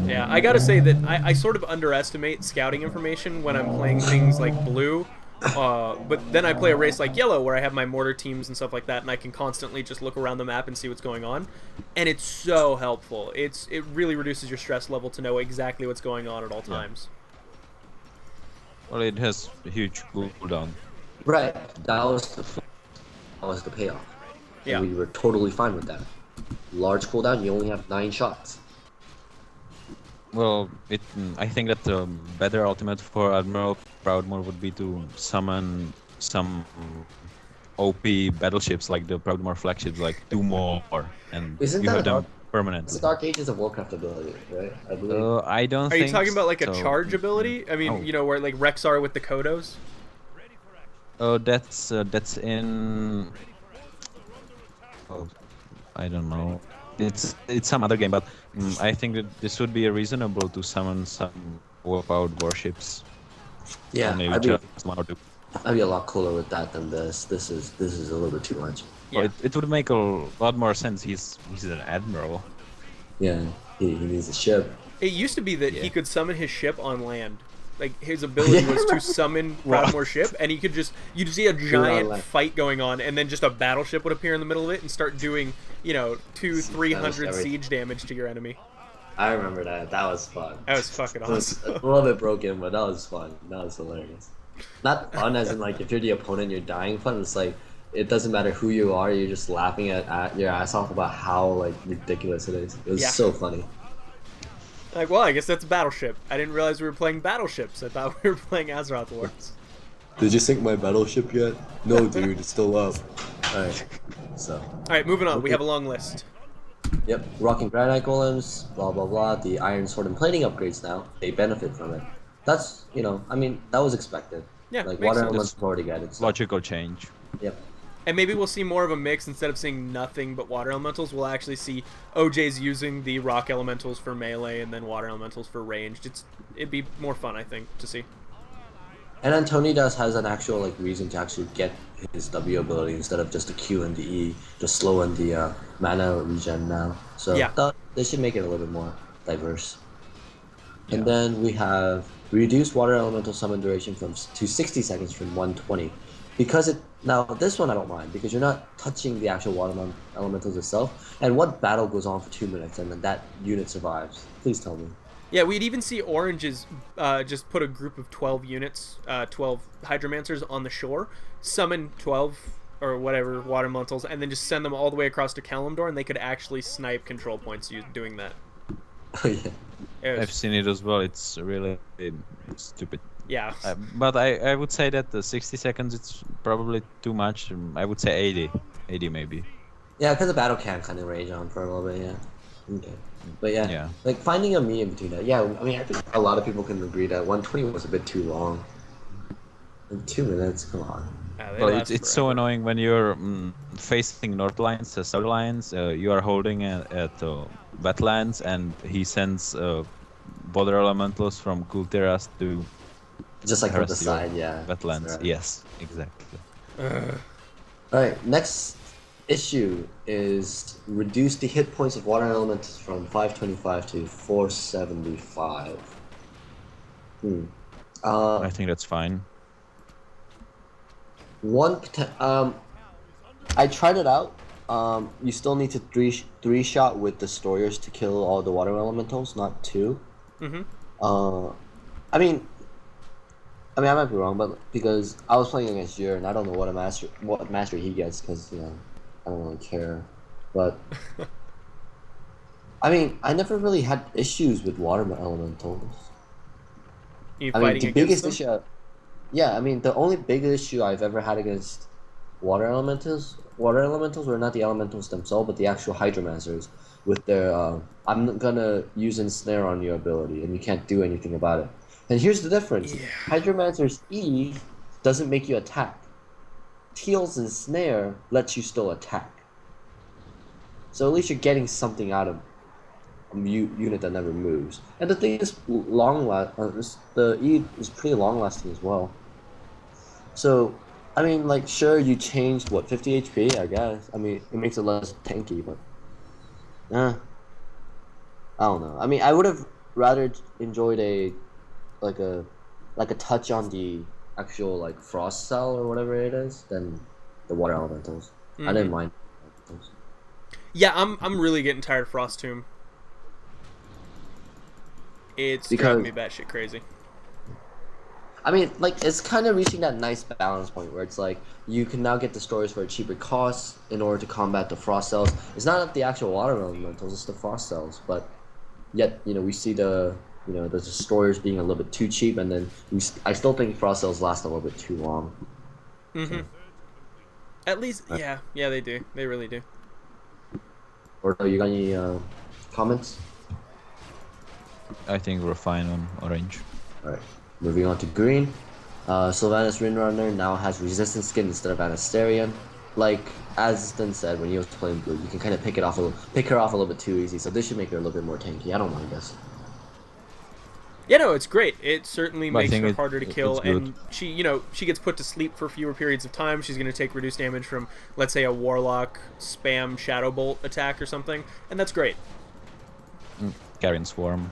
Yeah, I gotta say that I sort of underestimate scouting information when I'm playing things like blue. But then I play a race like yellow where I have my mortar teams and stuff like that, and I can constantly just look around the map and see what's going on, and it's so helpful. It really reduces your stress level to know exactly what's going on at all times. Well, it has a huge cooldown. Right. That was the payoff. Yeah. And we were totally fine with that. Large cooldown, you only have 9 shots. Well, I think that the better ultimate for Admiral Proudmoore would be to summon some OP battleships like the Proudmoore flagships, like 2 more, and Isn't you that have a them dark- It's permanently. a Dark Ages of Warcraft ability, right? I believe. I don't Are think you talking about like a so. charge ability? I mean, Oh. where like Rexar with the Kodos? Oh, that's in. Oh, I don't know. It's some other game, but I think that this would be reasonable to summon some overpowered warships. Yeah, Or maybe I'd be just 1 or 2. a lot cooler with that than this. This is a little bit too much. Yeah. Well, it would make a lot more sense. He's an admiral. Yeah, he needs a ship. It used to be that Yeah. he could summon his ship on land. Like his ability was to summon Proudmoore ship, and he could you'd see a giant land. fight going on, and then just a battleship would appear in the middle of it and start doing, 200-300 everything. siege damage to your enemy. I remember that. That was fun. That was fucking It was awesome. a little bit broken, but that was fun. That was hilarious. Not fun as in like if you're the opponent, you're dying. Fun. It's like it doesn't matter who you are. You're just laughing at your ass off about how like ridiculous it is. It was Yeah. so funny. Like, well, I guess that's a battleship. I didn't realize we were playing battleships. I thought we were playing Azeroth Wars. Did you sink my battleship yet? No, dude. It's still up. All right. So. All right, moving on. We have a long list. Yep, rocking granite golems, blah blah blah. The iron sword and plating upgrades now, they benefit from it. That's I mean that was expected. Yeah, like makes water sense. elementals already got it. So. Logical change. Yep. And maybe we'll see more of a mix. Instead of seeing nothing but water elementals, we'll actually see OJs using the rock elementals for melee and then water elementals for ranged. It'd be more fun, I think, to see. And Antonidas has an actual like reason to actually get his W ability instead of just the Q and the E, just slow and the mana regen now. So Yeah. they should make it a little bit more diverse. And Yeah. then we have Reduce water elemental summon duration to 60 seconds from 120. Because now this one I don't mind because you're not touching the actual elementals itself. And what battle goes on for 2 minutes and then that unit survives? Please tell me. Yeah, we'd even see Oranges just put a group of 12 units, 12 Hydromancers on the shore, summon 12 or whatever water elementals, and then just send them all the way across to Kalimdor, and they could actually snipe control points doing that. Oh yeah. I've seen it as well. It's really stupid. Yeah. But I would say that the 60 seconds it's probably too much. I would say 80 maybe. Yeah, because the battle can kind of rage on for a little bit, yeah. Okay. But yeah, like finding a medium between that. Yeah, I mean, I think a lot of people can agree that 120 was a bit too long. In 2 minutes, come on. Well, it's so annoying when you're facing north lines, south lines. You are holding at wetlands, and he sends border elementals from Kultiras to just like on the side, yeah. Wetlands, right. Yes, exactly. Alright, next issue is reduce the hit points of water elements from 525 to 475. I think that's fine. I tried it out. You still need to three shot with destroyers to kill all the water elementals, not 2. I mean, I might be wrong, but because I was playing against Jur, and I don't know what master he gets, because I don't really care. But I mean, I never really had issues with water elementals. You fighting against them? Yeah, I mean, the only big issue I've ever had against water elementals were not the elementals themselves, but the actual hydromancers with their I'm gonna use ensnare on your ability, and you can't do anything about it. And here's the difference: Hydromancer's E doesn't make you attack. Teal's ensnare lets you still attack. So at least you're getting something out of a unit that never moves. And the thing is, the E is pretty long lasting as well. So, I mean, like, sure, you changed 50 HP, I guess. I mean, it makes it less tanky, but I don't know. I mean, I would have rather enjoyed a touch on the actual frost cell or whatever it is than the water elementals. I didn't mind elementals. Yeah, I'm really getting tired of Frost Tomb. It's driving me batshit crazy. I mean, it's kind of reaching that nice balance point where it's like you can now get destroyers for a cheaper cost in order to combat the frost cells. It's not the actual water elementals; it's the frost cells. But yet, we see the destroyers being a little bit too cheap, and then I still think frost cells last a little bit too long. So. At least, yeah, they do. They really do. Or you got any comments? I think we're fine on orange. Alright, moving on to green. Sylvanas Windrunner now has resistance skin instead of Anasterian. Like Azothan said when he was playing blue, you can kind of pick her off a little bit too easy. So this should make her a little bit more tanky. I don't mind this. Yeah, no, it's great. It certainly makes her harder to kill, and she gets put to sleep for fewer periods of time. She's going to take reduced damage from, let's say, a Warlock spam Shadow Bolt attack or something, and that's great. Carrion Swarm.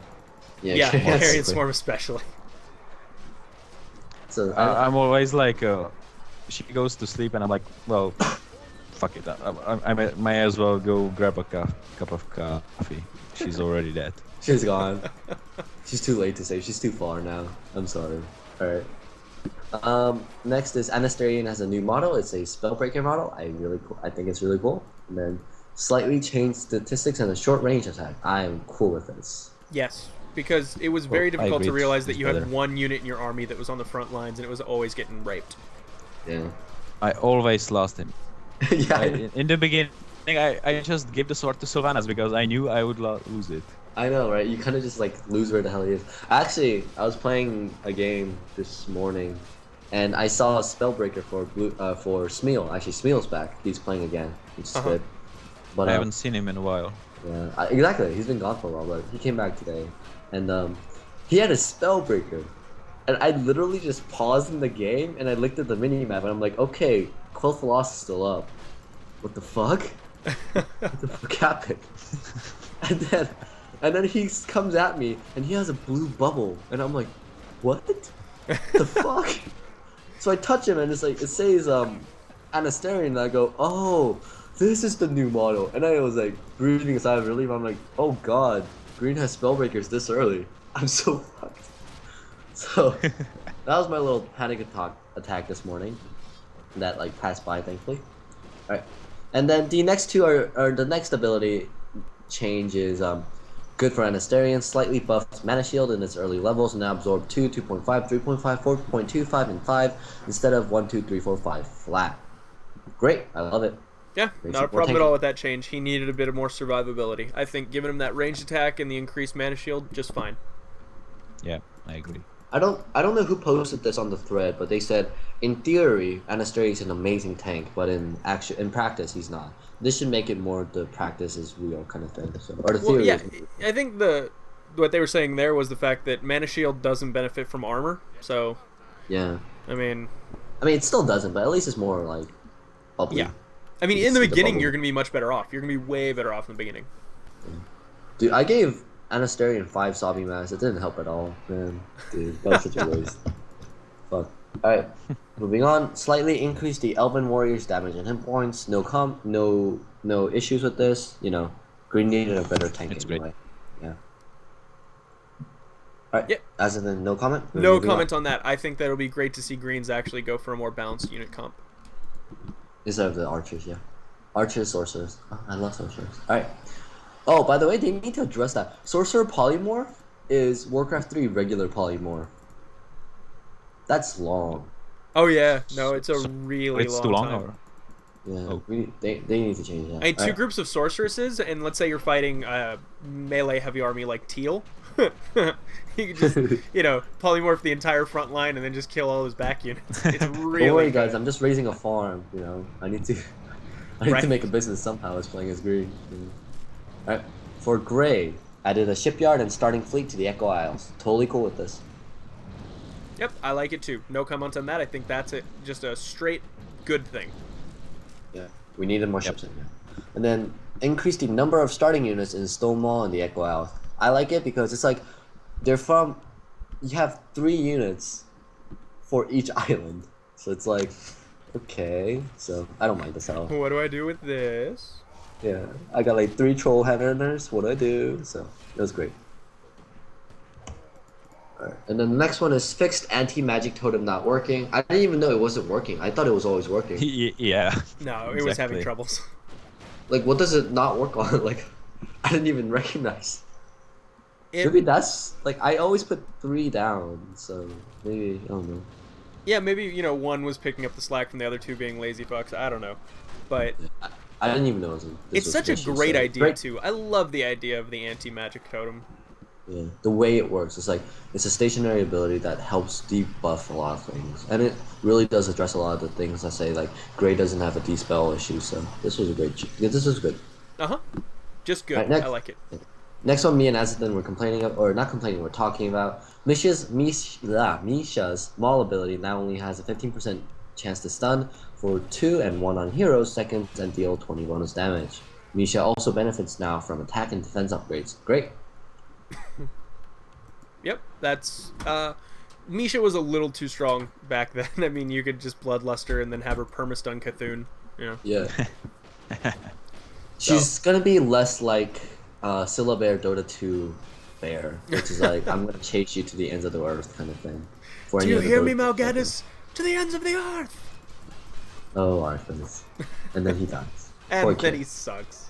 Yeah, Carrion Swarm especially. So I'm always like, she goes to sleep, and I'm like, well, fuck it. I might as well go grab a cup of coffee. She's already dead. She's gone. She's too late to save. She's too far now. I'm sorry. Alright. Next is Anasterian has a new model. It's a Spellbreaker model. I think it's really cool. And then slightly changed statistics and a short range attack. I am cool with this. Yes, because it was very difficult to realize that you had one unit in your army that was on the front lines, and it was always getting raped. Yeah. I always lost him. Yeah. In the beginning, I just gave the sword to Sylvanas because I knew I would lose it. I know, right? You kind of just lose where the hell he is. Actually, I was playing a game this morning, and I saw a Spellbreaker for Smeal. Actually, Smeal's back. He's playing again, which is good. But I haven't seen him in a while. Yeah, exactly. He's been gone for a while, but he came back today, and he had a Spellbreaker, and I literally just paused in the game and I looked at the mini map and I'm like, okay, Quel'The Lost is still up. What the fuck? What the fuck happened? And then he comes at me and he has a blue bubble, and I'm like, what the fuck? So I touch him and it's like, it says Anasterian, and I go, oh, this is the new model. And I was like breathing a sigh of relief. I'm like, oh god, green has Spellbreakers this early. I'm so fucked. So that was my little panic attack this morning. That like passed by, thankfully. Alright. And then the next two are the next ability change is good for Anasterian, slightly buffs Mana Shield in its early levels, and now absorb 2, 2.5, 3.5, 4.25, and 5 instead of 1, 2, 3, 4, 5 flat. Great, I love it. Yeah, not a problem at all with that change. He needed a bit of more survivability. I think giving him that ranged attack and the increased Mana Shield, just fine. Yeah, I agree. I don't know who posted this on the thread, but they said in theory Anasterian is an amazing tank, but in practice he's not. This should make it more the practice is real kind of thing. So, or the theory. Yeah, I think what they were saying there was the fact that Mana Shield doesn't benefit from armor. So yeah, I mean it still doesn't, but at least it's more like bubbly. Yeah, I mean in the beginning you're gonna be much better off. You're gonna be way better off in the beginning. Yeah. Dude, I gave Anasterian 5 Sobbing Mass. It didn't help at all, man. Dude, that was such a waste. Fuck. Alright, moving on. Slightly increase the Elven Warrior's damage and hit points. No issues with this. You know, green needed a better tank anyway. Yeah. Alright, yep. Azothan, no comment? No comment on that. I think that it'll be great to see greens actually go for a more balanced unit comp. Instead of the archers, yeah. Archers, sorcerers. Oh, I love sorcerers. Alright. Oh, by the way, they need to address that. Sorcerer Polymorph is Warcraft 3 regular Polymorph. That's long. Oh yeah, no, it's a really it's long too long. time. Or? Yeah, Oh. they need to change that. I mean, two groups of sorceresses, and let's say you're fighting melee heavy army like Teal. You can just, polymorph the entire front line and then just kill all his back units. It's really Don't worry, good. guys. I'm just raising a farm. I need to make a business somehow. As playing as green. All right. For gray, added a shipyard and starting fleet to the Echo Isles. Totally cool with this. Yep, I like it too. No comment on that. I think that's just a straight good thing. Yeah, we needed more ships in here. And then increase the number of starting units in Stonewall and the Echo Isles. I like it because it's like you have 3 units for each island. So it's like, okay. So I don't mind this at all. What do I do with this? Yeah, I got like 3 troll handlers. What do I do? So it was great. Alright, and then the next one is fixed anti-magic totem not working. I didn't even know it wasn't working. I thought it was always working. Yeah. No, it was having troubles. Like, what does it not work on? Like, I didn't even recognize. Maybe that's like I always put 3 down, so maybe I don't know. Yeah, maybe one was picking up the slack from the other 2 being lazy fucks. I don't know, but I didn't even know it's such a great idea too. I love the idea of the anti-magic totem. Yeah, the way it works, it's like it's a stationary ability that helps debuff a lot of things, and it really does address a lot of the things that say like Gray doesn't have a de-spell issue. So this was a great. This was good. Just good. Right, I like it. Next one, me and Azothan were complaining of, or not complaining, we're talking about. Misha's Maul ability now only has a 15% chance to stun for 2 and 1 on heroes seconds and deal 20 bonus damage. Misha also benefits now from attack and defense upgrades. Great. Yep, that's Misha was a little too strong back then. I mean, you could just Bloodluster and then have her perma-stun Cthulhu. Yeah. She's gonna be less like Scylla Bear Dota 2 Bear, which is like, I'm gonna chase you to the ends of the earth kind of thing. Do you hear me, Mal'Ganis? To the ends of the earth! Oh, Arthas. And then he dies. And then he sucks.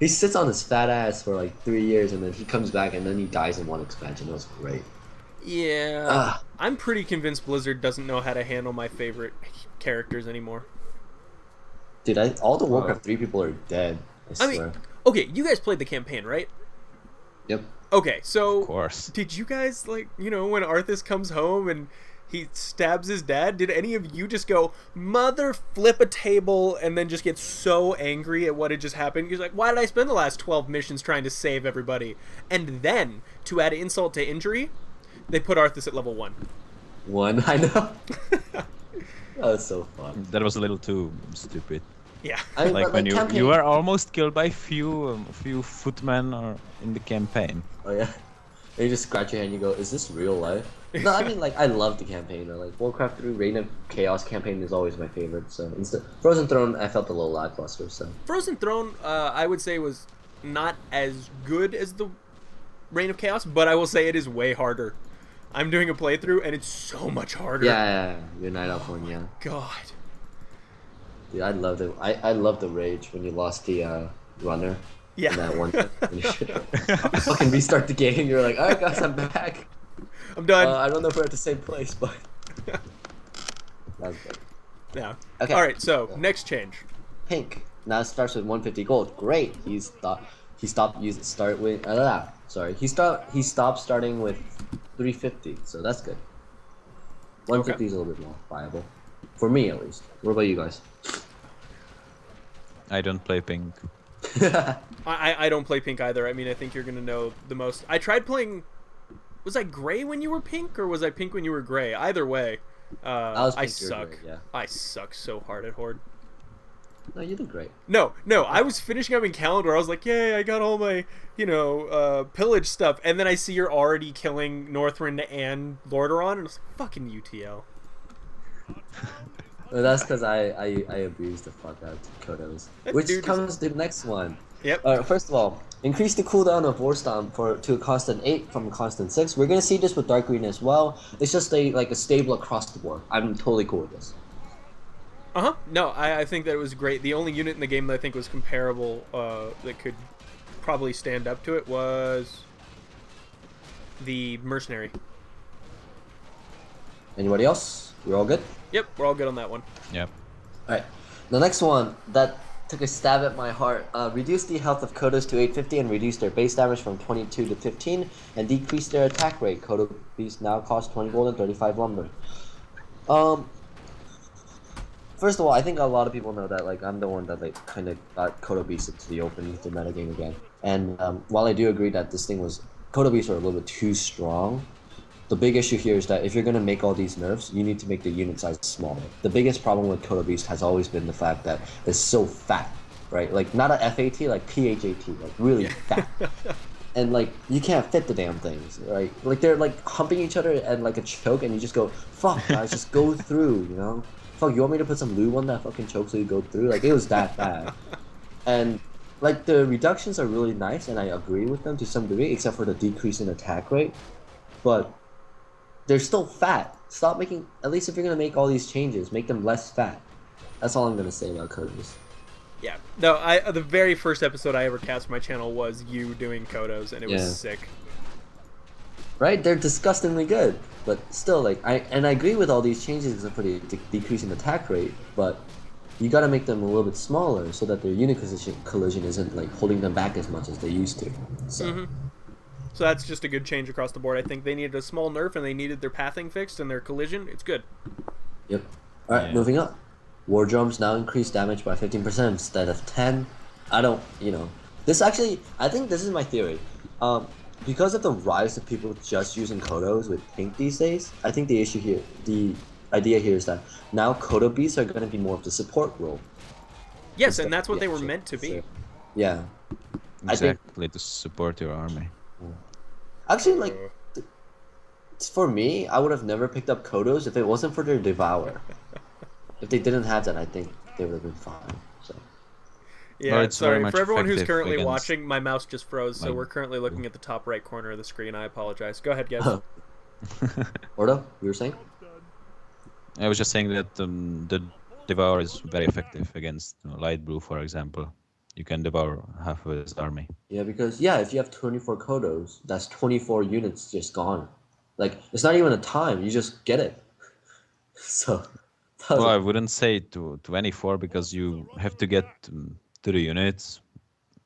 He sits on his fat ass for like 3 years, and then he comes back, and then he dies in one expansion. It was great. Yeah. I'm pretty convinced Blizzard doesn't know how to handle my favorite characters anymore. Dude, all the Warcraft 3 people are dead. I swear. mean, okay, you guys played the campaign, right? Yep. Okay, so Of course. did you guys, like, when Arthas comes home and he stabs his dad, did any of you just go, mother flip a table, and then just get so angry at what had just happened? You're like, why did I spend the last 12 missions trying to save everybody? And then, to add insult to injury, they put Arthas at level 1. 1, I know. That was so fun. That was a little too stupid. Yeah. I mean, Like but, when campaign... you were almost killed by few footmen or in the campaign. Oh yeah. And you just scratch your head and you go, is this real life? No, I mean, like, I love the campaign. Though. Like, Warcraft 3 Reign of Chaos campaign is always my favorite. So, instead, Frozen Throne, I felt a little lackluster. So, Frozen Throne, I would say, was not as good as the Reign of Chaos, but I will say it is way harder. I'm doing a playthrough, and it's so much harder. yeah, your Night Elf one, yeah. God. Dude, I loved it. I love the rage when you lost the runner. Yeah. In that one. When you fucking restart the game, you're like, alright, guys, I'm back. I'm done. I don't know if we're at the same place, but. That was good. Yeah. Okay. Alright, so, next change. Pink. Now it starts with 150 gold. Great. He stopped starting with 350, so that's good. 150 is a little bit more viable. For me at least. What about you guys? I don't play pink. I don't play pink either. I mean, I think you're going to know the most. I tried playing... Was I gray when you were pink, or was I pink when you were gray? Either way, I suck. Gray, yeah. I suck so hard at Horde. No, you did great. No, I was finishing up in Calendar. I was like, yay, I got all my, pillage stuff. And then I see you're already killing Northrend and Lordaeron, and I was like, fucking UTL. Well, that's because I abused the fuck out of Kodos. Which comes to the next one. Yep. First of all, increase the cooldown of War Stomp to a constant 8 from a constant 6. We're gonna see this with Dark Green as well. It's just a stable across the board. I'm totally cool with this. No, I think that it was great. The only unit in the game that I think was comparable that could probably stand up to it was the Mercenary. Anybody else? We're all good? Yep, we're all good on that one. Yep. Alright. The next one that took a stab at my heart. Reduce the health of Kodos to 850 and reduce their base damage from 22 to 15 and decrease their attack rate. Kodo Beast now cost 20 gold and 35 lumber. First of all, I think a lot of people know that I'm the one that kind of got Kodo Beast into the open the metagame again. And while I do agree that this thing was Kodo Beasts are a little bit too strong, the big issue here is that if you're gonna make all these nerfs, you need to make the unit size smaller. The biggest problem with Kodo Beast has always been the fact that it's so fat, right? Not a FAT, PHAT, really fat. And you can't fit the damn things, right? They're humping each other and a choke, and you just go, fuck guys, just go through, you know? Fuck, you want me to put some lube on that fucking choke so you go through? It was that bad. And the reductions are really nice, and I agree with them to some degree, except for the decrease in attack rate. But they're still fat. Stop making, at least if you're gonna make all these changes, make them less fat. That's all I'm gonna say about Kodos. Yeah. No, the very first episode I ever cast for my channel was you doing Kodos, and it was sick. Right? They're disgustingly good, but still, I agree with all these changes except for the decrease in attack rate, but you gotta make them a little bit smaller so that their unit collision isn't holding them back as much as they used to. So. So that's just a good change across the board. I think they needed a small nerf, and they needed their pathing fixed and their collision. It's good. Yep. Alright, moving up. War Drums now increase damage by 15% instead of 10. I don't, This actually, I think this is my theory. Because of the rise of people just using Kodos with pink these days, I think the idea here is that now Kodo Beasts are going to be more of the support role. Yes, and that's what they were meant to be. So, yeah. Exactly, to support your army. Actually, for me, I would have never picked up Kodos if it wasn't for their Devour. If they didn't have that, I think they would have been fine. So. Yeah, well, sorry. For everyone who's currently watching, my mouse just froze, so we're currently looking Yeah. at the top right corner of the screen. I apologize. Go ahead, guys. Ordo, you were saying? I was just saying that the Devour is very effective against Light Blue, for example. You can devour half of his army. Yeah, because if you have 24 Kodos, that's 24 units just gone. It's not even a time; you just get it. So. Well, I wouldn't say to 24 because you have to get to the units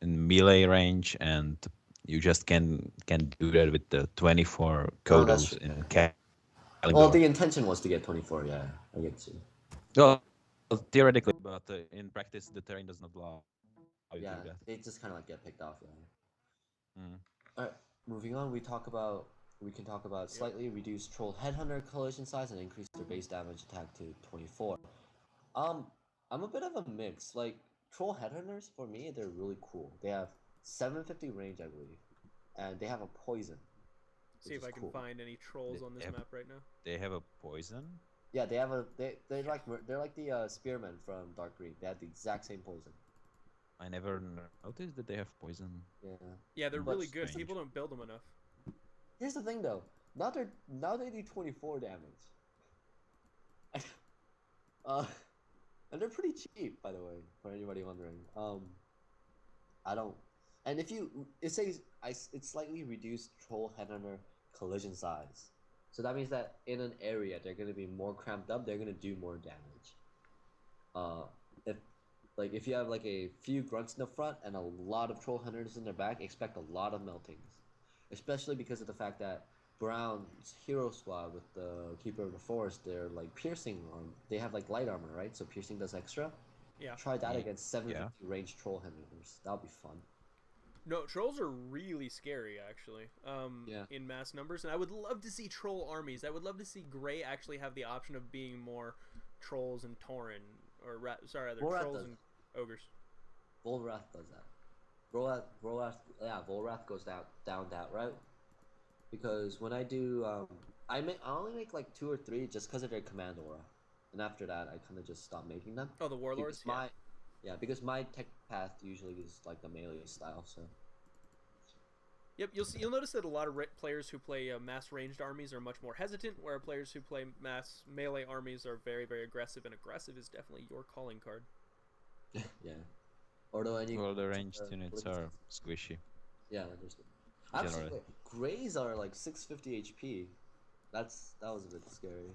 in melee range, and you just can do that with the 24 Kodos in Calibur. Well, the intention was to get 24. Yeah, I get you. Well, theoretically, but in practice, the terrain does not allow. Yeah, they just kind of get picked off. Yeah. Mm. All right, moving on. We can talk about slightly reduce Troll Headhunter collision size and increase their base damage attack to 24. I'm a bit of a mix. Troll Headhunters for me, they're really cool. They have 750 range, I believe, and they have a poison. See if I can find any trolls on this map right now. They have a poison? Yeah, they have they're like the spearmen from Dark Green. They have the exact same poison. I never noticed that they have poison. Yeah. Yeah, they're really good. strange. People don't build them enough. Here's the thing though. Now they do 24 damage. And they're pretty cheap, by the way, for anybody wondering. I don't. And if it says it's slightly reduced troll headhunter collision size. So that means that in an area they're going to be more cramped up. They're going to do more damage. If you have like a few grunts in the front and a lot of troll hunters in their back, expect a lot of meltings, especially because of the fact that Brown's hero squad with the Keeper of the Forest, they're like piercing on. They have like light armor, right? So piercing does extra. Yeah. Try that against 750 range troll hunters. That'll be fun. No, trolls are really scary, actually, in mass numbers. And I would love to see troll armies. I would love to see Grey actually have the option of being more trolls and Tauren. Trolls and ogres. Volrath does that. Volrath goes down that route. Because when I do, I only make like 2 or 3 just because of their command aura. And after that, I kind of just stop making them. Oh, the warlords? Because my tech path usually is like the melee style, so. Yep, you'll notice that a lot of players who play mass ranged armies are much more hesitant, where players who play mass melee armies are very, very aggressive, and aggressive is definitely your calling card. Yeah. Although the ranged units are squishy. Yeah, there's. Actually, Greys are like 650 HP. That was a bit scary.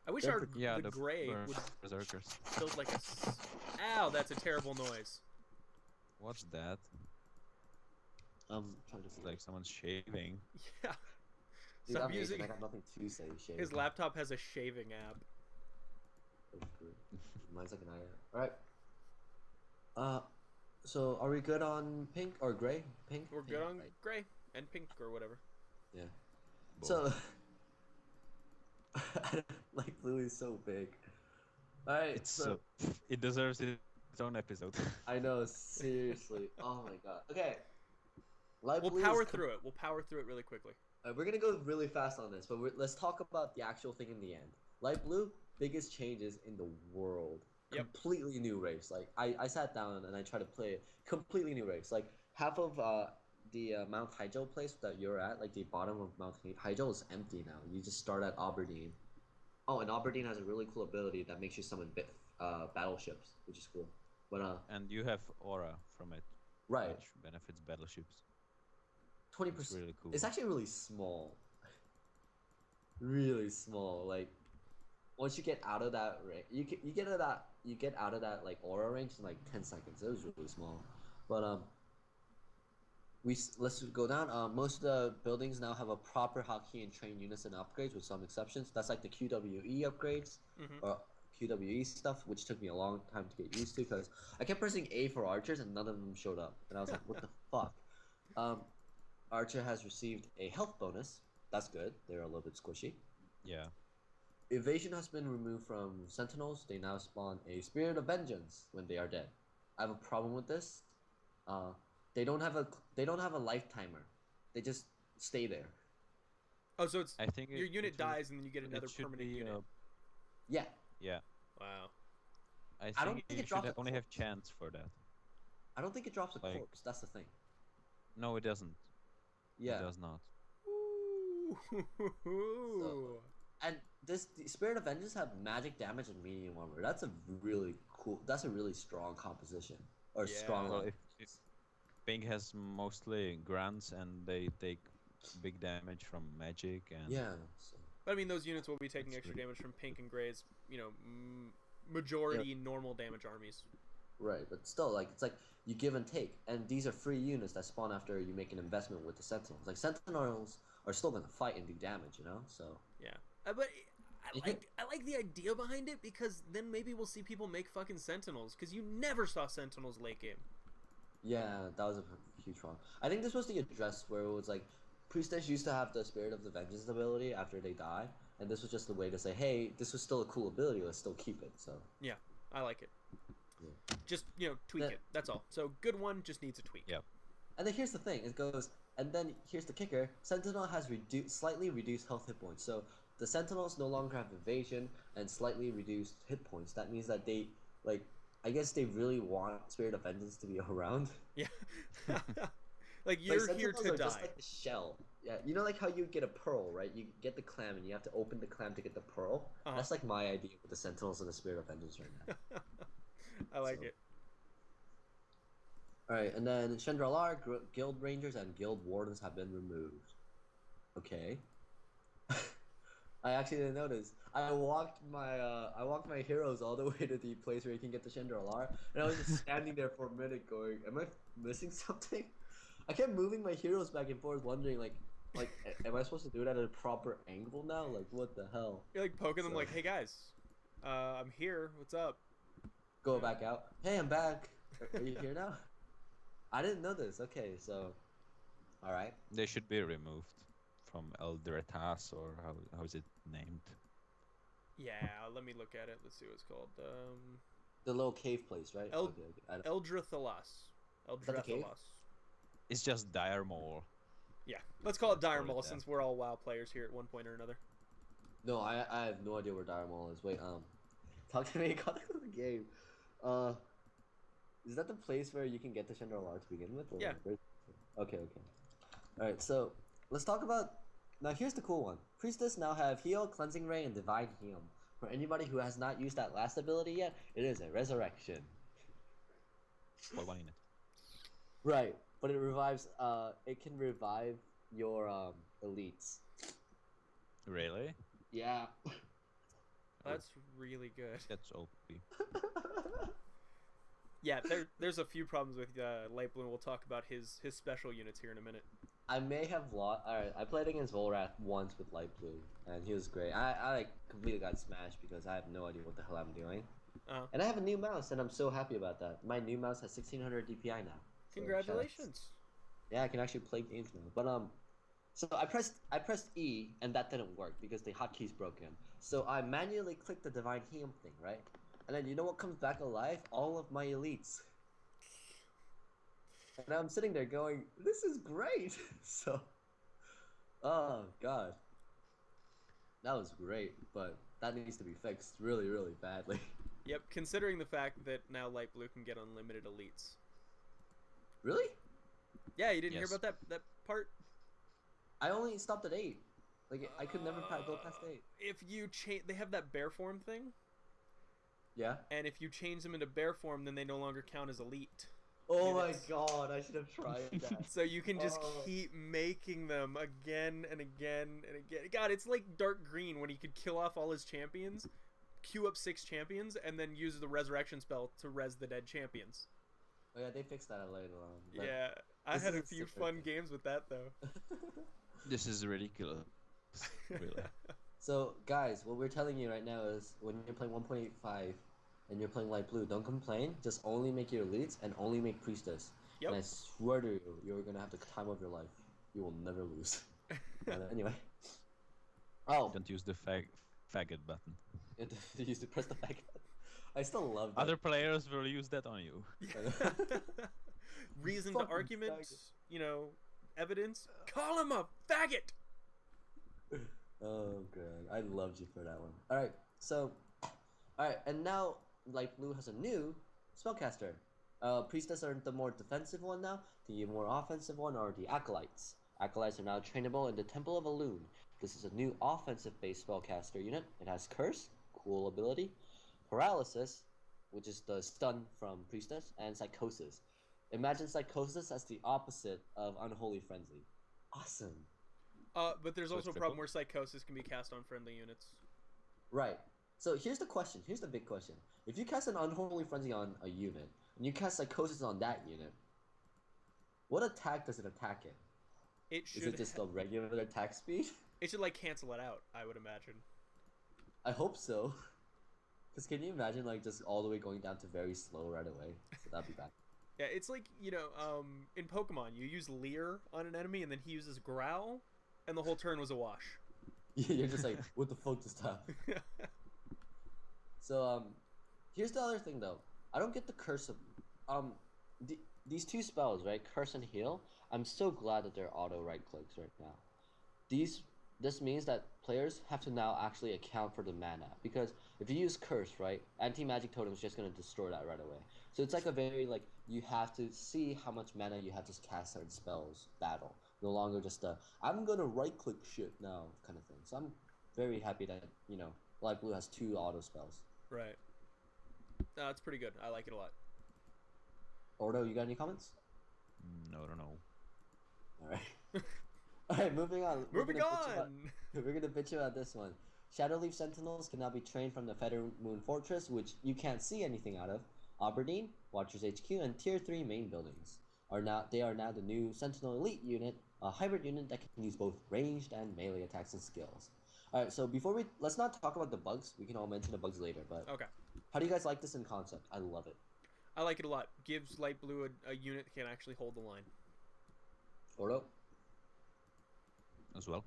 I wish the Grey would berserkers build like a. Ow, that's a terrible noise. What's that? I'm trying to. It's like someone's shaving. Yeah. Dude, Stop using. I got nothing to say. Shaving. His laptop has a shaving app. Mine's like an eye. All right. So are we good on pink or gray? Pink. We're good on gray and pink or whatever. Yeah. So. Like blue is so big. All right. So it deserves its own episode. I know, seriously. Oh my god. Okay. We'll power through it. We'll power through it really quickly. We're gonna go really fast on this, but let's talk about the actual thing in the end. Light blue, biggest changes in the world. Yep. Completely new race. Like I sat down and I tried to play it. Completely new race. Like half of the Mount Hyjal place that you're at, like the bottom of Mount Hyjal is empty now. You just start at Aberdeen. Oh, and Aberdeen has a really cool ability that makes you summon battleships, which is cool. But and you have aura from it, right? Which benefits battleships. 20%. Really cool. It's actually really small. Really small. Like once you get out of that range, you get out of that like aura range in like 10 seconds. It was really small, but let's go down. Most of the buildings now have a proper hotkey and train units and upgrades, with some exceptions. That's like the QWE upgrades or QWE stuff, which took me a long time to get used to because I kept pressing A for archers and none of them showed up, and I was like, what the fuck? Archer has received a health bonus. That's good. They're a little bit squishy. Yeah. Evasion has been removed from Sentinels. They now spawn a Spirit of Vengeance when they are dead. I have a problem with this. They don't have a life timer. They just stay there. Oh, so it's I think your unit dies and then you get another permanent unit. Yeah. Yeah. Wow. I think it should only have chance for that. I don't think it drops a corpse. That's the thing. No, it doesn't. Yeah. It does not. So, and the Spirit of Vengeance have magic damage and medium armor. That's a really cool. That's a really strong composition. Or strong. Well, if Pink has mostly grunts and they take big damage from magic and. Yeah. So. But I mean, those units will be taking extra damage from Pink and Gray's, majority normal damage armies. Right, but still, like it's like you give and take, and these are free units that spawn after you make an investment with the Sentinels. Like Sentinels are still gonna fight and do damage, So yeah, but I like the idea behind it because then maybe we'll see people make fucking Sentinels because you never saw Sentinels late game. Yeah, that was a huge problem. I think this was the address where it was like Priestess used to have the Spirit of the Vengeance ability after they die, and this was just the way to say, hey, this was still a cool ability, let's still keep it. So yeah, I like it. Yeah. Just tweak it. That's all. So good one just needs a tweak. Yep. And then here's the thing, it goes, and then here's the kicker, Sentinel has slightly reduced health hit points. So the Sentinels no longer have evasion and slightly reduced hit points. That means that they, like, I guess they really want Spirit of Vengeance to be around. Yeah. Like, you're here to are die. Just like the shell. Yeah, you know like how you get a pearl, right? You get the clam and you have to open the clam to get the pearl? That's like my idea with the Sentinels and the Spirit of Vengeance right now. I like it. Alright, and then Chandralar, Guild Rangers, and Guild Wardens have been removed. Okay. I actually didn't notice. I walked my heroes all the way to the place where you can get the Chandralar, and I was just standing there for a minute going, am I missing something? I kept moving my heroes back and forth wondering like am I supposed to do it at a proper angle now? Like what the hell? You're like poking them like, hey guys, I'm here, what's up? Go back out. Hey, I'm back. Are you here now? I didn't know this. Okay, so alright. They should be removed from Eldratas, or how is it named? Yeah, let me look at it. Let's see what it's called. The little cave place, right? Eldrathalas. Eldrathalas. It's just Dire Maul. Yeah, let's call it Dire Maul since we're all WoW players here at one point or another. No, I have no idea where Dire Maul is. Wait, talk to me. Talk to the game. Is that the place where you can get the Chandralar to begin with? Or yeah. Okay. Alright, so let's talk about... Now here's the cool one. Priestess now have Heal, Cleansing Ray, and Divine Heal. For anybody who has not used that last ability yet, it is a Resurrection. For 1 minute. Right, but it revives... it can revive your elites. Really? Yeah. That's really good. That's OP. Yeah, there's a few problems with Light Blue, and we'll talk about his special units here in a minute. I may have lost. Alright, I played against Volrath once with Light Blue, and he was great. I completely got smashed because I have no idea what the hell I'm doing. And I have a new mouse, and I'm so happy about that. My new mouse has 1600 DPI now. So Congratulations! Yeah, I can actually play games now. But so I pressed E, and that didn't work because the hotkeys broken. So I manually clicked the Divine Heal thing, right? And then you know what comes back alive? All of my elites. And I'm sitting there going, this is great! So, oh god. That was great, but that needs to be fixed really, really badly. Yep, considering the fact that now Light Blue can get unlimited elites. Really? Yeah, you didn't hear about that part? I only stopped at 8. Like, I could never go past 8. If you change... They have that bear form thing. Yeah? And if you change them into bear form, then they no longer count as elite. Oh my god, I should have tried that. So you can just keep making them again and again and again. God, it's like Dark Green when he could kill off all his champions, queue up 6 champions, and then use the resurrection spell to res the dead champions. Oh yeah, they fixed that later on. Yeah, I had a few fun games with that though. This is ridiculous. Really. So guys, what we're telling you right now is when you're playing 1.85 and you're playing Light Blue, don't complain. Just only make your elites and only make Priestess. Yep. And I swear to you, you're gonna have the time of your life. You will never lose. Anyway. Oh. Don't use the faggot button. You used to press the faggot button. I still love that. Other players will use that on you. Reasoned arguments, you know, evidence. Call him a faggot! Oh god, I loved you for that one. Alright, so... Alright, and now Light Blue has a new spellcaster. Priestess are the more defensive one now. The more offensive one are the Acolytes. Acolytes are now trainable in the Temple of Elune. This is a new offensive-based spellcaster unit. It has Curse, cool ability, Paralysis, which is the stun from Priestess, and Psychosis. Imagine Psychosis as the opposite of Unholy Frenzy. Awesome. But there's also a problem where Psychosis can be cast on friendly units. Right. So here's the question. Here's the big question. If you cast an Unholy Frenzy on a unit, and you cast Psychosis on that unit, what attack does it attack it? Is it just a regular attack speed? It should, like, cancel it out, I would imagine. I hope so. Because can you imagine, like, just all the way going down to very slow right away? So that'd be bad. Yeah, it's like, you know, in Pokemon, you use Leer on an enemy, and then he uses Growl, and the whole turn was a wash. You're just like, what the fuck just happened? So, here's the other thing, though. I don't get the curse of... these two spells, right? Curse and Heal. I'm so glad that they're auto right clicks right now. These this means that players have to now actually account for the mana because if you use Curse, right, anti-magic totem is just gonna destroy that right away. So it's like a very like you have to see how much mana you have to cast certain spells battle. No longer just a I'm gonna right click shit now kind of thing. So I'm very happy that Light Blue has two auto spells. Right. No, it's pretty good. I like it a lot. Ordo, you got any comments? No, I don't know. All right. All right, moving on. Moving on. We're gonna bitch about this one. Shadowleaf Sentinels can now be trained from the Feather Moon Fortress, which you can't see anything out of. Aberdeen, Watchers HQ, and Tier 3 main buildings are now the new Sentinel Elite unit, a hybrid unit that can use both ranged and melee attacks and skills. All right, so let's not talk about the bugs. We can all mention the bugs later. But Okay. how do you guys like this in concept? I love it. I like it a lot. Gives Light Blue a unit that can actually hold the line. Ordo? As well.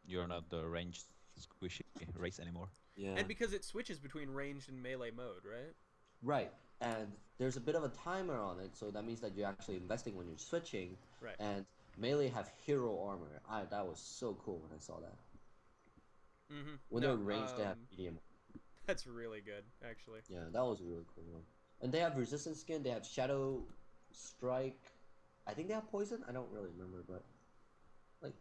You're not the ranged squishy race anymore. Yeah. And because it switches between ranged and melee mode, right? Right, and there's a bit of a timer on it, so that means that you're actually investing when you're switching. Right. And melee have hero armor. That was so cool when I saw that. Mm-hmm. When they're ranged, they have medium. That's really good, actually. Yeah, that was a really cool one. And they have resistance skin. They have shadow strike. I think they have poison. I don't really remember, but like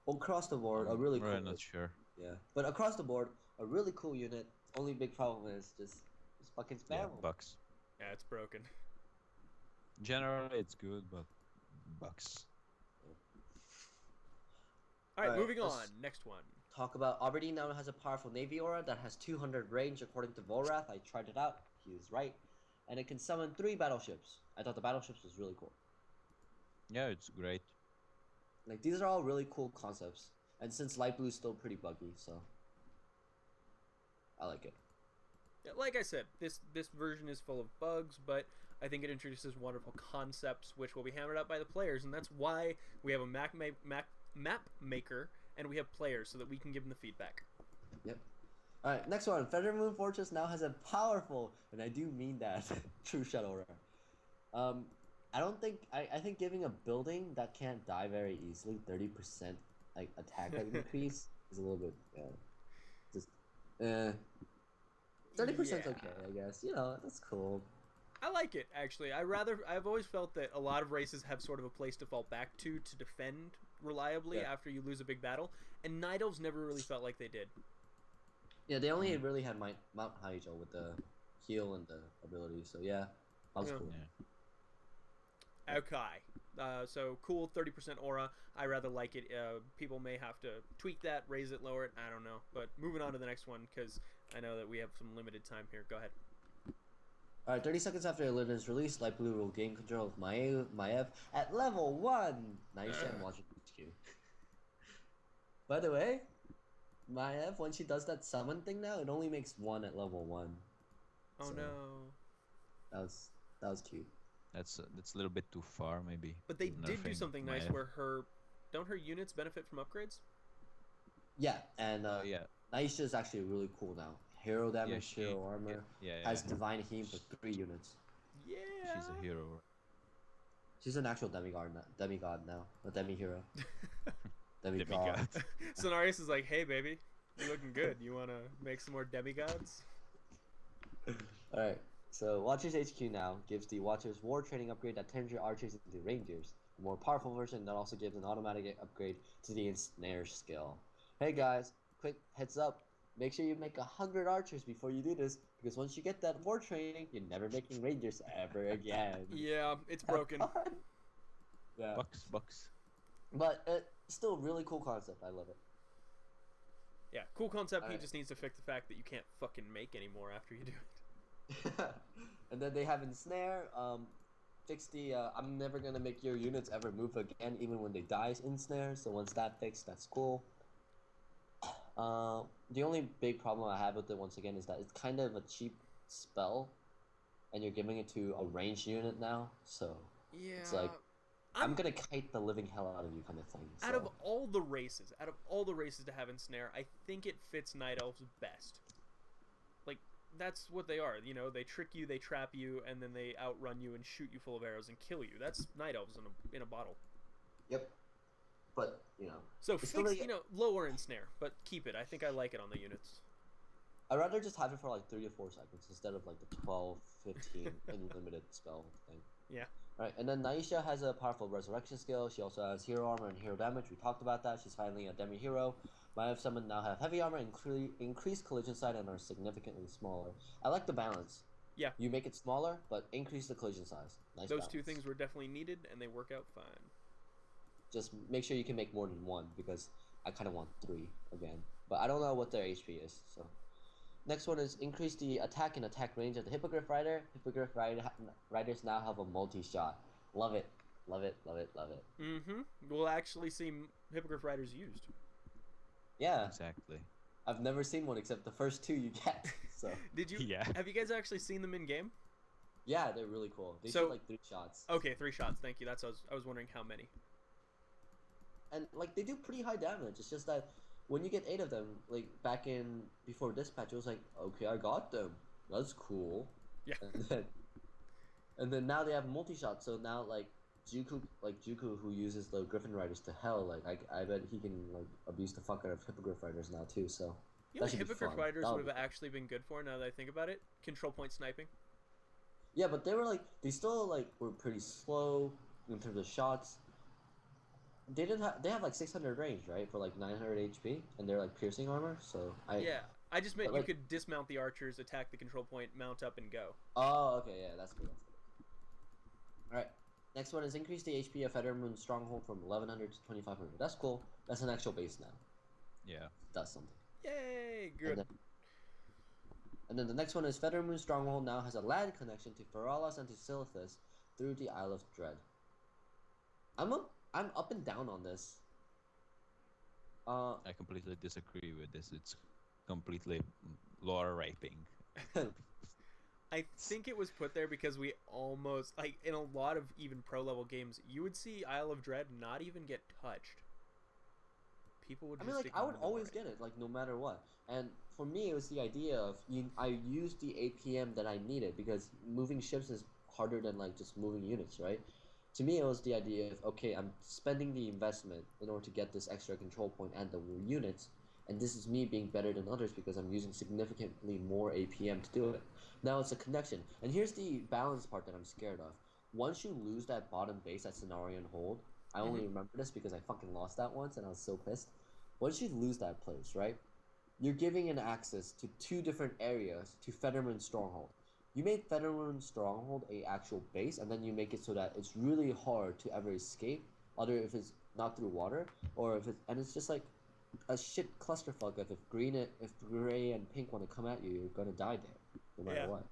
across the board, a really cool. I'm not sure. Yeah, but across the board, a really cool unit. Only big problem is just fucking spam. Yeah, bugs. Yeah, it's broken. Generally, it's good, but bugs. All right, Alright, moving let's- on. Next one. Talk about Aberdeen now has a powerful Navy aura that has 200 range according to Volrath. I tried it out. He was right. And it can summon 3 battleships. I thought the battleships was really cool. Yeah, it's great. Like, these are all really cool concepts. And since Light Blue is still pretty buggy, so I like it. Yeah, like I said, this version is full of bugs, but I think it introduces wonderful concepts which will be hammered out by the players, and that's why we have a map maker and we have players so that we can give them the feedback. Yep. Alright, next one. Feather Moon Fortress now has a powerful, and I do mean that, true Shadow Rare. I think giving a building that can't die very easily 30% like attack increase is a little bit just 30%'s okay, I guess. That's cool. I like it, actually. I've always felt that a lot of races have sort of a place to fall back to defend reliably after you lose a big battle, and Night Elves never really felt like they did. Yeah, they only really had Mount Hyjal with the heal and the ability, so yeah, that was cool. Yeah. Okay. So cool, 30% aura. I rather like it. People may have to tweak that, raise it, lower it. I don't know. But moving on to the next one, because I know that we have some limited time here. Go ahead. Alright, 30 seconds after Elena is released, Light Blue will gain control of Maiev at level 1! Nice and watching HQ. By the way, Maiev, when she does that summon thing now, it only makes 1 at level 1. Oh So, no. That was cute. That's a little bit too far, maybe. But they did do Nerfing something nice Maya. where don't her units benefit from upgrades? Yeah, and Yeah, Naisha is actually really cool now. Hero damage, she- hero armor, yeah. has Divine Heal for 3 units. Yeah. She's a hero. She's an actual demigod now. A demi-hero. Demigod. Cenarius is like, hey baby, you're looking good. You want to make some more demigods? Alright, so Watchers HQ now gives the Watchers War Training upgrade that turns your archers into rangers. A more powerful version that also gives an automatic upgrade to the Ensnare skill. Hey guys, quick heads up. Make sure you make 100 archers before you do this, because once you get that war training, you're never making rangers ever again. Yeah, it's broken. Yeah. Bucks. But still a really cool concept. I love it. Yeah, cool concept. He Alright. just needs to fix the fact that you can't fucking make anymore after you do it. And then they have Ensnare. Fix the I'm never gonna make your units ever move again, even when they die Ensnare. So once that fixed, that's cool. The only big problem I have with it once again is that it's kind of a cheap spell, and you're giving it to a ranged unit now. So Yeah. it's like I'm gonna kite the living hell out of you, kind of thing. Out So. of all the races to have Ensnare, I think it fits Night Elves best. Like, That's what they are. You know, they trick you, they trap you, and then they outrun you and shoot you full of arrows and kill you. That's night elves in a bottle. Yep. But So it's fix, still lower ensnare, but keep it. I think I like it on the units. I'd rather just have it for like 3 to 4 seconds instead of like the 12, 15 unlimited spell thing. Yeah. Alright, and then Naisha has a powerful resurrection skill. She also has hero armor and hero damage. We talked about that. She's finally a demi hero. My have summon now have heavy armor, increased collision side, and are significantly smaller. I like the balance. Yeah. You make it smaller, but increase the collision size. Nice Those balance. two things were definitely needed, and they work out fine. Just make sure you can make more than one, because I kind of want 3 again. But I don't know what their HP is, so... Next one is increase the attack and attack range of the Hippogriff Rider. Hippogriff Riders now have a multi-shot. Love it. Love it, love it, love it. Mm-hmm. We'll actually see Hippogriff Riders used. Yeah. Exactly. I've never seen one except the first 2 you get. So Did you? Yeah. Have you guys actually seen them in game? yeah, they're really cool. They So- shoot like 3 shots. Okay, 3 shots. Thank you. That's what I was wondering how many. And like they do pretty high damage. It's just that when you get 8 of them, like back in before dispatch, it was like, okay, I got them. That's cool. Yeah. And then now they have multi-shot, so now like Juku who uses the Griffin Riders to hell, like I bet he can like abuse the fuck out of Hippogriff Riders now too, so You know what that should be Hippogriff fun. Riders That'll would have be- actually been good for, now that I think about it? Control point sniping. Yeah, but they were like they still like were pretty slow in terms of shots. They have like 600 range, right? For like 900 HP, and they're like piercing armor, so Yeah. I just meant but, you like- could dismount the archers, attack the control point, mount up, and go. Oh, okay, yeah, that's good. That's good. Alright. Next one is increase the HP of Fettermoon Stronghold from 1100 to 2500. That's cool. That's an actual base now. Yeah. It does something. Yay! Good. And then the next one is Fettermoon Stronghold now has a land connection to Feralas and to Silithus through the Isle of Dread. I'm up and down on this. I completely disagree with this. It's completely lore raping. I think it was put there because we almost, like, in a lot of even pro level games, you would see Isle of Dread not even get touched. People would I just mean, like, I would ignore always it. get it, like, no matter what. And for me, it was the idea of, I used the APM that I needed, because moving ships is harder than, like, just moving units, right? To me, it was the idea of, okay, I'm spending the investment in order to get this extra control point and the units, and this is me being better than others because I'm using significantly more APM to do it. Now it's a connection. And here's the balance part that I'm scared of. Once you lose that bottom base at Cenarion Hold, I only remember this because I fucking lost that once and I was so pissed. Once you lose that place, right? You're giving an access to 2 different areas to Fetterman Stronghold. You made Fetterman Stronghold a actual base, and then you make it so that it's really hard to ever escape, other if it's not through water, or if it's, and it's just like a shit clusterfuck of if gray and pink want to come at you, you're gonna die there, no matter Yeah. what.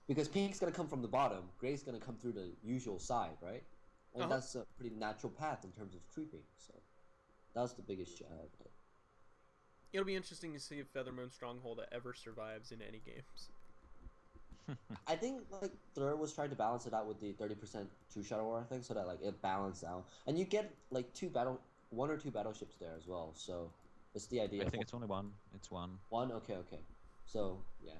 Because pink's gonna come from the bottom, gray's gonna come through the usual side, right? And Uh-huh. that's a pretty natural path in terms of creeping. So that was the biggest shit I had. It'll be interesting to see if Feathermoon Stronghold ever survives in any games. I think like Thur was trying to balance it out with the 30% 2-shot war thing, so that like it balanced out, and you get like 1 or 2 battleships there as well. So it's the idea. I of think it's only one. It's one. one. Okay. So yeah.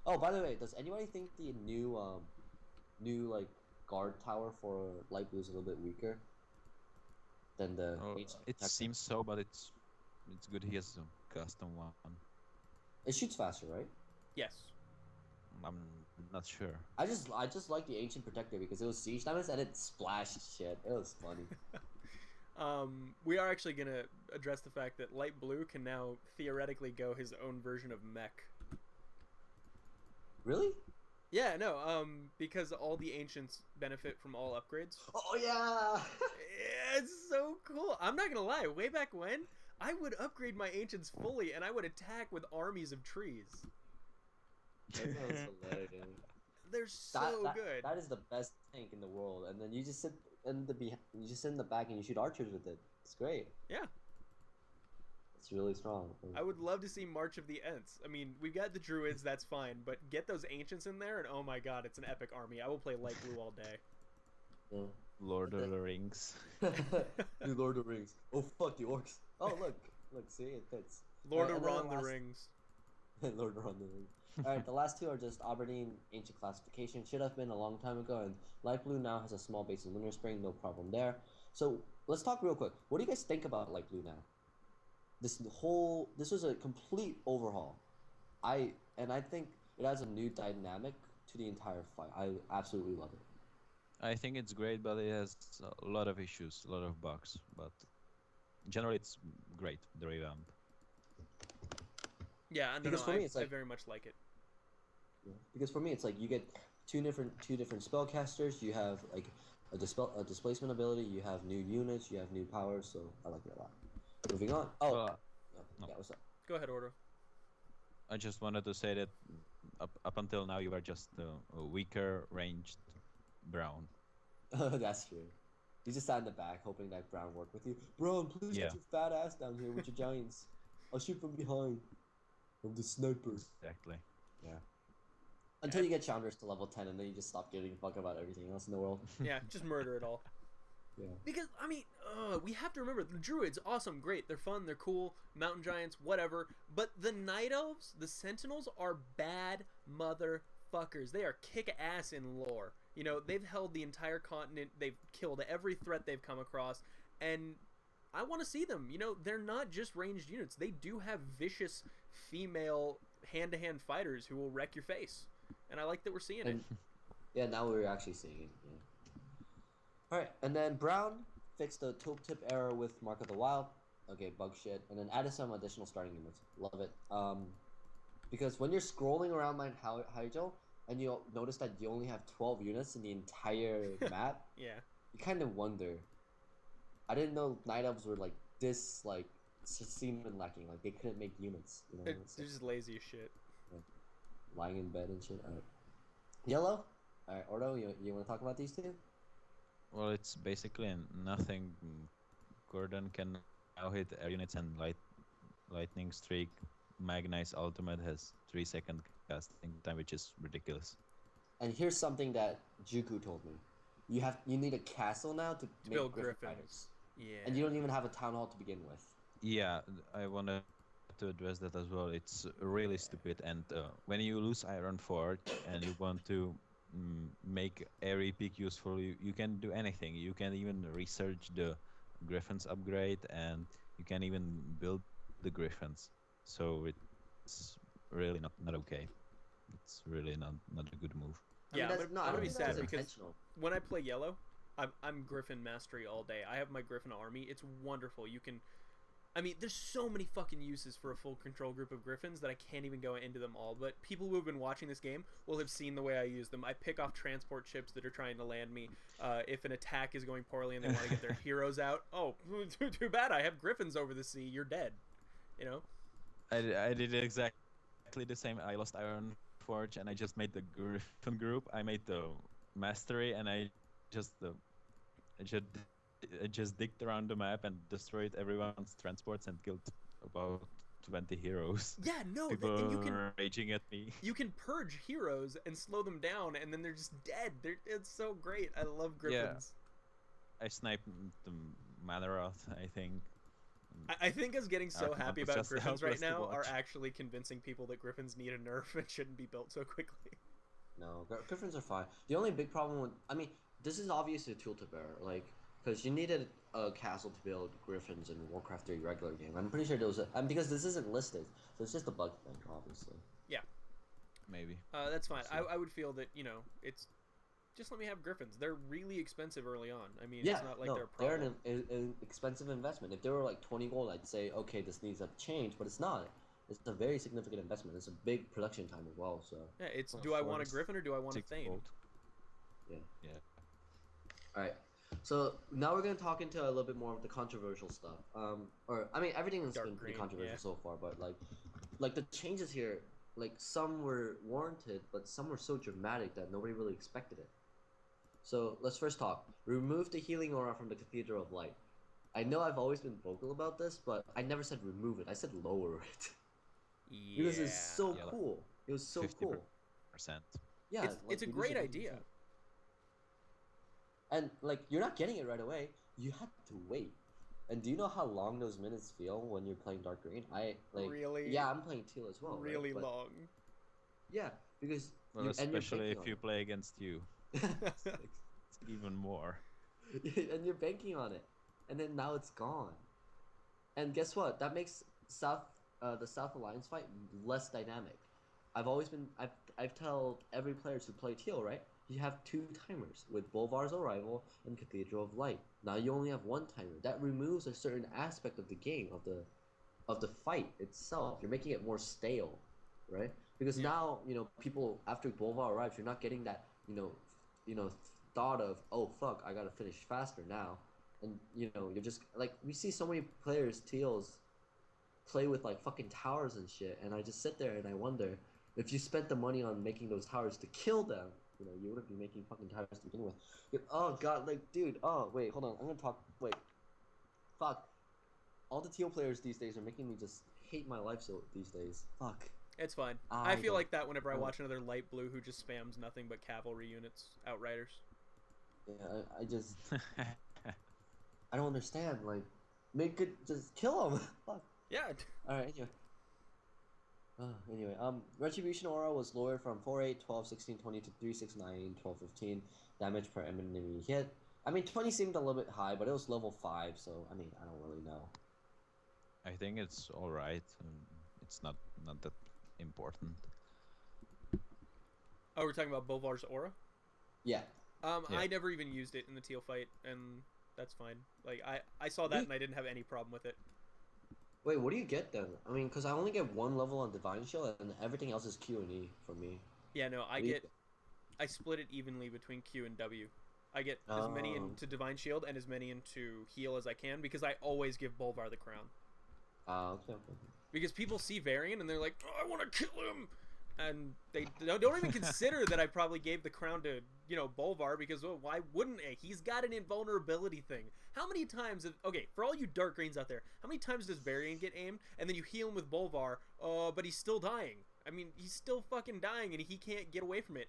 Oh, by the way, does anybody think the new like guard tower for light blue is a little bit weaker than the? Oh, ancient it protector? seems so, but it's good. He has a custom one. It shoots faster, right? Yes. I'm not sure. I just like the ancient protector because it was siege damage and it splashed shit. It was funny. We are actually going to address the fact that Light Blue can now theoretically go his own version of mech. Really? Yeah, no, because all the ancients benefit from all upgrades. Oh yeah. It's so cool. I'm not going to lie, way back when, I would upgrade my ancients fully and I would attack with armies of trees. That sounds hilarious. They're so good. That is the best tank in the world, and then you just sit in the back and you shoot archers with it. It's great. Yeah. It's really strong. I would love to see March of the Ents. I mean, we've got the druids, that's fine, but get those ancients in there and oh my god, it's an epic army. I will play Light Blue all day. Yeah. Lord of the Rings. New Lord of the Rings. Oh fuck the orcs. Oh look, see it fits. Lord Alright, of and then Ron the last- Rings. Lord Run. Alright, the last two are just Aberdeen Ancient Classification. Should have been a long time ago, and Light Blue now has a small base in Lunar Spring, no problem there. So let's talk real quick. What do you guys think about Light Blue now? This was a complete overhaul. I think it adds a new dynamic to the entire fight. I absolutely love it. I think it's great, but it has a lot of issues, a lot of bugs. But generally, it's great. The revamp. Yeah, no, Because no, for me, it's I like very much like it. yeah. Because for me, it's like you get two different spellcasters. You have like a displacement ability. You have new units. You have new powers. So I like it a lot. Moving on. Oh, Well, no. yeah. What's up? Go ahead, Ordo. I just wanted to say that up until now, you were just a weaker ranged Brown. That's true. You just sat in the back, hoping that Brown worked with you. Brown, please Yeah. get your fat ass down here with your giants. I'll shoot from behind. I'm the sniper. Exactly. Yeah. Until you get Chandras to level 10, and then you just stop giving a fuck about everything else in the world. Yeah, just murder it all. Yeah. Because, I mean, we have to remember, the Druids, awesome, great, they're fun, they're cool, Mountain Giants, whatever, but the Night Elves, the Sentinels, are bad motherfuckers. They are kick-ass in lore. You know, they've held the entire continent, they've killed every threat they've come across, and I want to see them. You know, they're not just ranged units. They do have vicious female hand-to-hand fighters who will wreck your face. And I like that we're seeing it. Yeah, now we're actually seeing it. Yeah. Alright, and then Brown fixed the tooltip error with Mark of the Wild. Okay, bug shit. And then added some additional starting units. Love it. Because when you're scrolling around Mount Hyjal, and you'll notice that you only have 12 units in the entire map, Yeah. you kind of wonder. I didn't know Night Elves were like this, like, semen lacking. Like, they couldn't make units. You know? They're just lazy as shit. Yeah. Lying in bed and shit. Alright. Yellow? Alright, Ordo, you want to talk about these two? Well, it's basically nothing. Gordon can now hit air units and lightning streak. Magni's ultimate has 3-second casting time, which is ridiculous. And here's something that Juku told me. You need a castle now to make build Griffin Griffins. fighters. Yeah. And you don't even have a town hall to begin with. Yeah, I wanted to address that as well. It's really stupid. And when you lose Iron Forge and you want to make every pick useful, you can do anything. You can even research the Griffins upgrade, and you can even build the Griffins. So it's really not okay. It's really not a good move. Yeah, I'm gonna be sad because intentional. when I play yellow, I'm Griffin mastery all day. I have my Griffin army. It's wonderful. You can, I mean, there's so many fucking uses for a full control group of Griffins that I can't even go into them all. But people who have been watching this game will have seen the way I use them. I pick off transport ships that are trying to land me. If an attack is going poorly and they want to get their heroes out, oh, too bad. I have Griffins over the sea. You're dead. You know. I did exactly the same. I lost Iron Forge and I just made the Griffin group. I made the mastery and I just digged around the map and destroyed everyone's transports and killed about 20 heroes. Yeah, no, People and you can were raging at me. You can purge heroes and slow them down, and then they're just dead. It's so great. I love Griffins. Yeah. I sniped the Manoroth, I think. I think us getting so happy about Griffins right now are watch. actually convincing people that Griffins need a nerf and shouldn't be built so quickly. No, Griffins are fine. The only big problem with, I mean, this is obviously a tooltip error, like, because you needed a castle to build Griffins in Warcraft 3 regular game. I'm pretty sure there was and because this isn't listed, so it's just a bug thing, obviously. Yeah. Maybe. That's fine. I would feel that, you know, it's just let me have Griffins. They're really expensive early on. I mean, Yeah, it's not like no, they're a problem. they're an expensive investment. If they were like 20 gold, I'd say, okay, this needs a change, but it's not. It's a very significant investment. It's a big production time as well, so. Yeah, it's do I want a Griffin or do I want a 6 Thane? gold. Yeah. Yeah. Alright. So now we're going to talk into a little bit more of the controversial stuff. Or I mean, everything has Dark been pretty green, controversial yeah. so far, but like the changes here, like some were warranted, but some were so dramatic that nobody really expected it. So let's first talk. Remove the healing aura from the Cathedral of Light. I know I've always been vocal about this, but I never said remove it. I said lower it. Yeah. Because it's so Yeah, cool. It was so cool. 50%. Yeah, It's a reduce great it to idea. 50%. And like you're not getting it right away. You had to wait. And do you know how long those minutes feel when you're playing dark green? Really, Yeah, I'm playing teal as well, right? really But long. yeah, because Well, you're especially banking if on you it. play against you, it's like it's even more. And you're banking on it, and then now it's gone. And guess what? That makes the South Alliance fight less dynamic. I've told every player to play teal, right? You have two timers with Bolvar's Arrival and Cathedral of Light. Now you only have one timer. That removes a certain aspect of the game of the fight itself. You're making it more stale, right? Because Yeah. now people after Bolvar arrives, you're not getting that thought of, oh fuck, I gotta finish faster now, and you're just like, we see so many players teals play with like fucking towers and shit, and I just sit there and I wonder, if you spent the money on making those towers to kill them, you wouldn't be making fucking towers to begin with. Oh god, like dude, oh wait, hold on, I'm gonna talk. Wait, fuck. All the teal players these days are making me just hate my life so these days. Fuck. It's fine. I I feel don't. like that whenever I Oh, watch another light blue who just spams nothing but cavalry units, outriders. yeah, I just I don't understand. Like, make it just kill him. Fuck. Yeah. All right. Anyway. Anyway, Retribution Aura was lowered from 4/8, 12, 16, 20 to 3, 6, 9, 12, 15 damage per enemy hit. I mean, 20 seemed a little bit high, but it was level 5, so I mean, I don't really know. I think it's all right. It's not that important. Oh, we're talking about Bolvar's aura. Yeah. Yeah. I never even used it in the teal fight, and that's fine. Like I saw that We, and I didn't have any problem with it. wait, what do you get then? I mean, because I only get one level on Divine Shield, and everything else is Q and E for me. Yeah, no, What do you get? I split it evenly between Q and W. I get as many Um, into Divine Shield and as many into heal as I can because I always give Bolvar the crown. okay. Because people see Varian and they're like, oh, I want to kill him, and they don't even consider that I probably gave the crown to Bolvar because, well, why wouldn't I? He's got an invulnerability thing. How many times? Okay, for all you dark greens out there, how many times does Varian get aimed and then you heal him with Bolvar? But he's still dying. I mean, he's still fucking dying and he can't get away from it.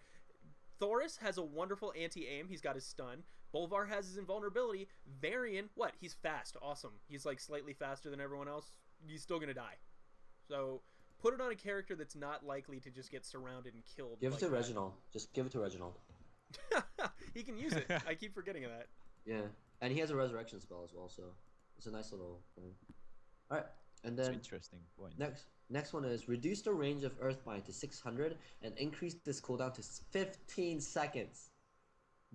Thoris has a wonderful anti-aim. He's got his stun. Bolvar has his invulnerability. Varian, what? He's fast. Awesome. He's like slightly faster than everyone else. He's still gonna die. So put it on a character that's not likely to just get surrounded and killed. Give it Like to that. Reginald. Just give it to Reginald. He can use it. I keep forgetting of that. Yeah, and he has a resurrection spell as well, so it's a nice little thing. All right, and It's an then interesting point. next one is reduce the range of Earthbind to 600 and increase this cooldown to 15 seconds.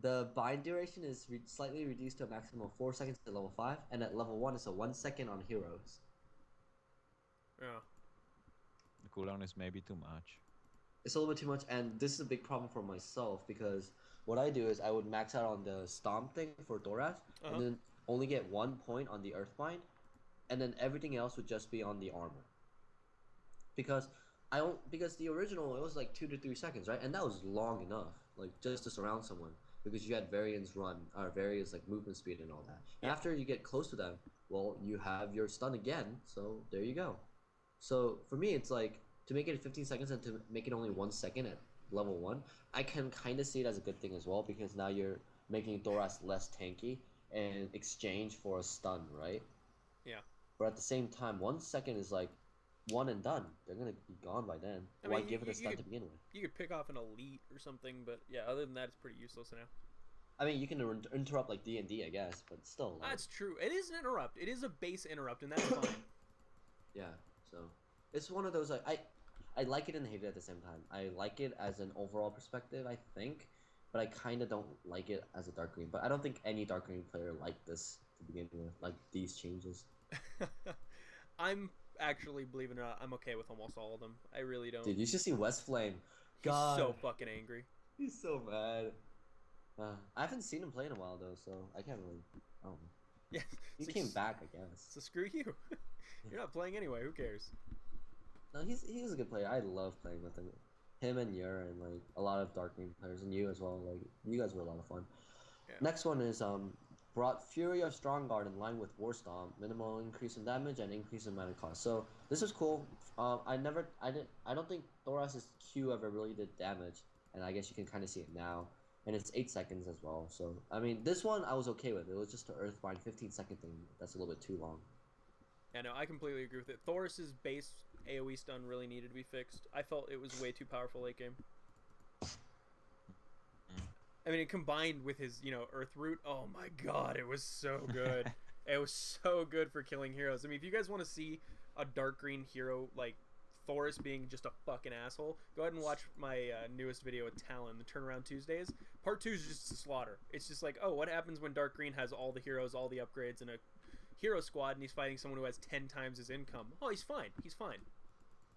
The bind duration is slightly reduced to a maximum of 4 seconds at level 5, and at level 1 it's a 1 second on heroes. Yeah. The cooldown is maybe too much. It's a little bit too much, and this is a big problem for myself because what I do is I would max out on the stomp thing for Thoras, and Uh-huh. then only get 1 point on the Earthbind, and then everything else would just be on the armor. Because because the original it was like 2 to 3 seconds, right? And that was long enough, like just to surround someone because you had Varian's run or Varian's like movement speed and all that. And Yeah. after you get close to them, well, you have your stun again, so there you go. So for me, it's like to make it 15 seconds and to make it only 1 second at level 1. I can kind of see it as a good thing as well because now you're making Thoras less tanky in exchange for a stun, right? Yeah. But at the same time, 1 second is like one and done. They're gonna be gone by then. I Why mean, give it a you stun could to begin with? pick off an elite or something, but yeah, other than that, it's pretty useless now. I mean, you can interrupt like D&D, I guess, but still, like, That's true. It is an interrupt. It is a base interrupt, and that's fine. yeah. So it's one of those like I like it and hate it at the same time. I like it as an overall perspective, I think, but I kind of don't like it as a dark green. But I don't think any dark green player liked this to begin with, like these changes. I'm actually, believe it or not, I'm okay with almost all of them. I really don't. Dude, you should see West Flame. He's so God, fucking angry. he's so mad. I haven't seen him play in a while though, so I can't really. I don't know. Yeah. He So, came back, I guess. so screw you. You're not playing anyway. Who cares? No, he's a good player. I love playing with him. Him and Yer and like a lot of Dark Green players and you as well. Like you guys were a lot of fun. Yeah. Next one is brought Fury of Strongguard in line with War Stomp, minimal increase in damage and increase in mana cost. So this is cool. I don't think Thoras' Q ever really did damage, and I guess you can kind of see it now. and it's 8 seconds as well. So I mean, this one I was okay with. It was just the Earthbind 15-second thing. That's a little bit too long. Yeah, no, I completely agree with it. Thoris's base AoE stun really needed to be fixed. I felt it was way too powerful late game. I mean, it combined with his, Earth Root. Oh my god, it was so good. It was so good for killing heroes. I mean, if you guys want to see a dark green hero like Thoris being just a fucking asshole, go ahead and watch my newest video with Talon, the Turnaround Tuesdays. Part 2 is just a slaughter. It's just like, oh, what happens when dark green has all the heroes, all the upgrades, and a hero squad, and he's fighting someone who has 10 times his income. Oh, he's fine. He's fine.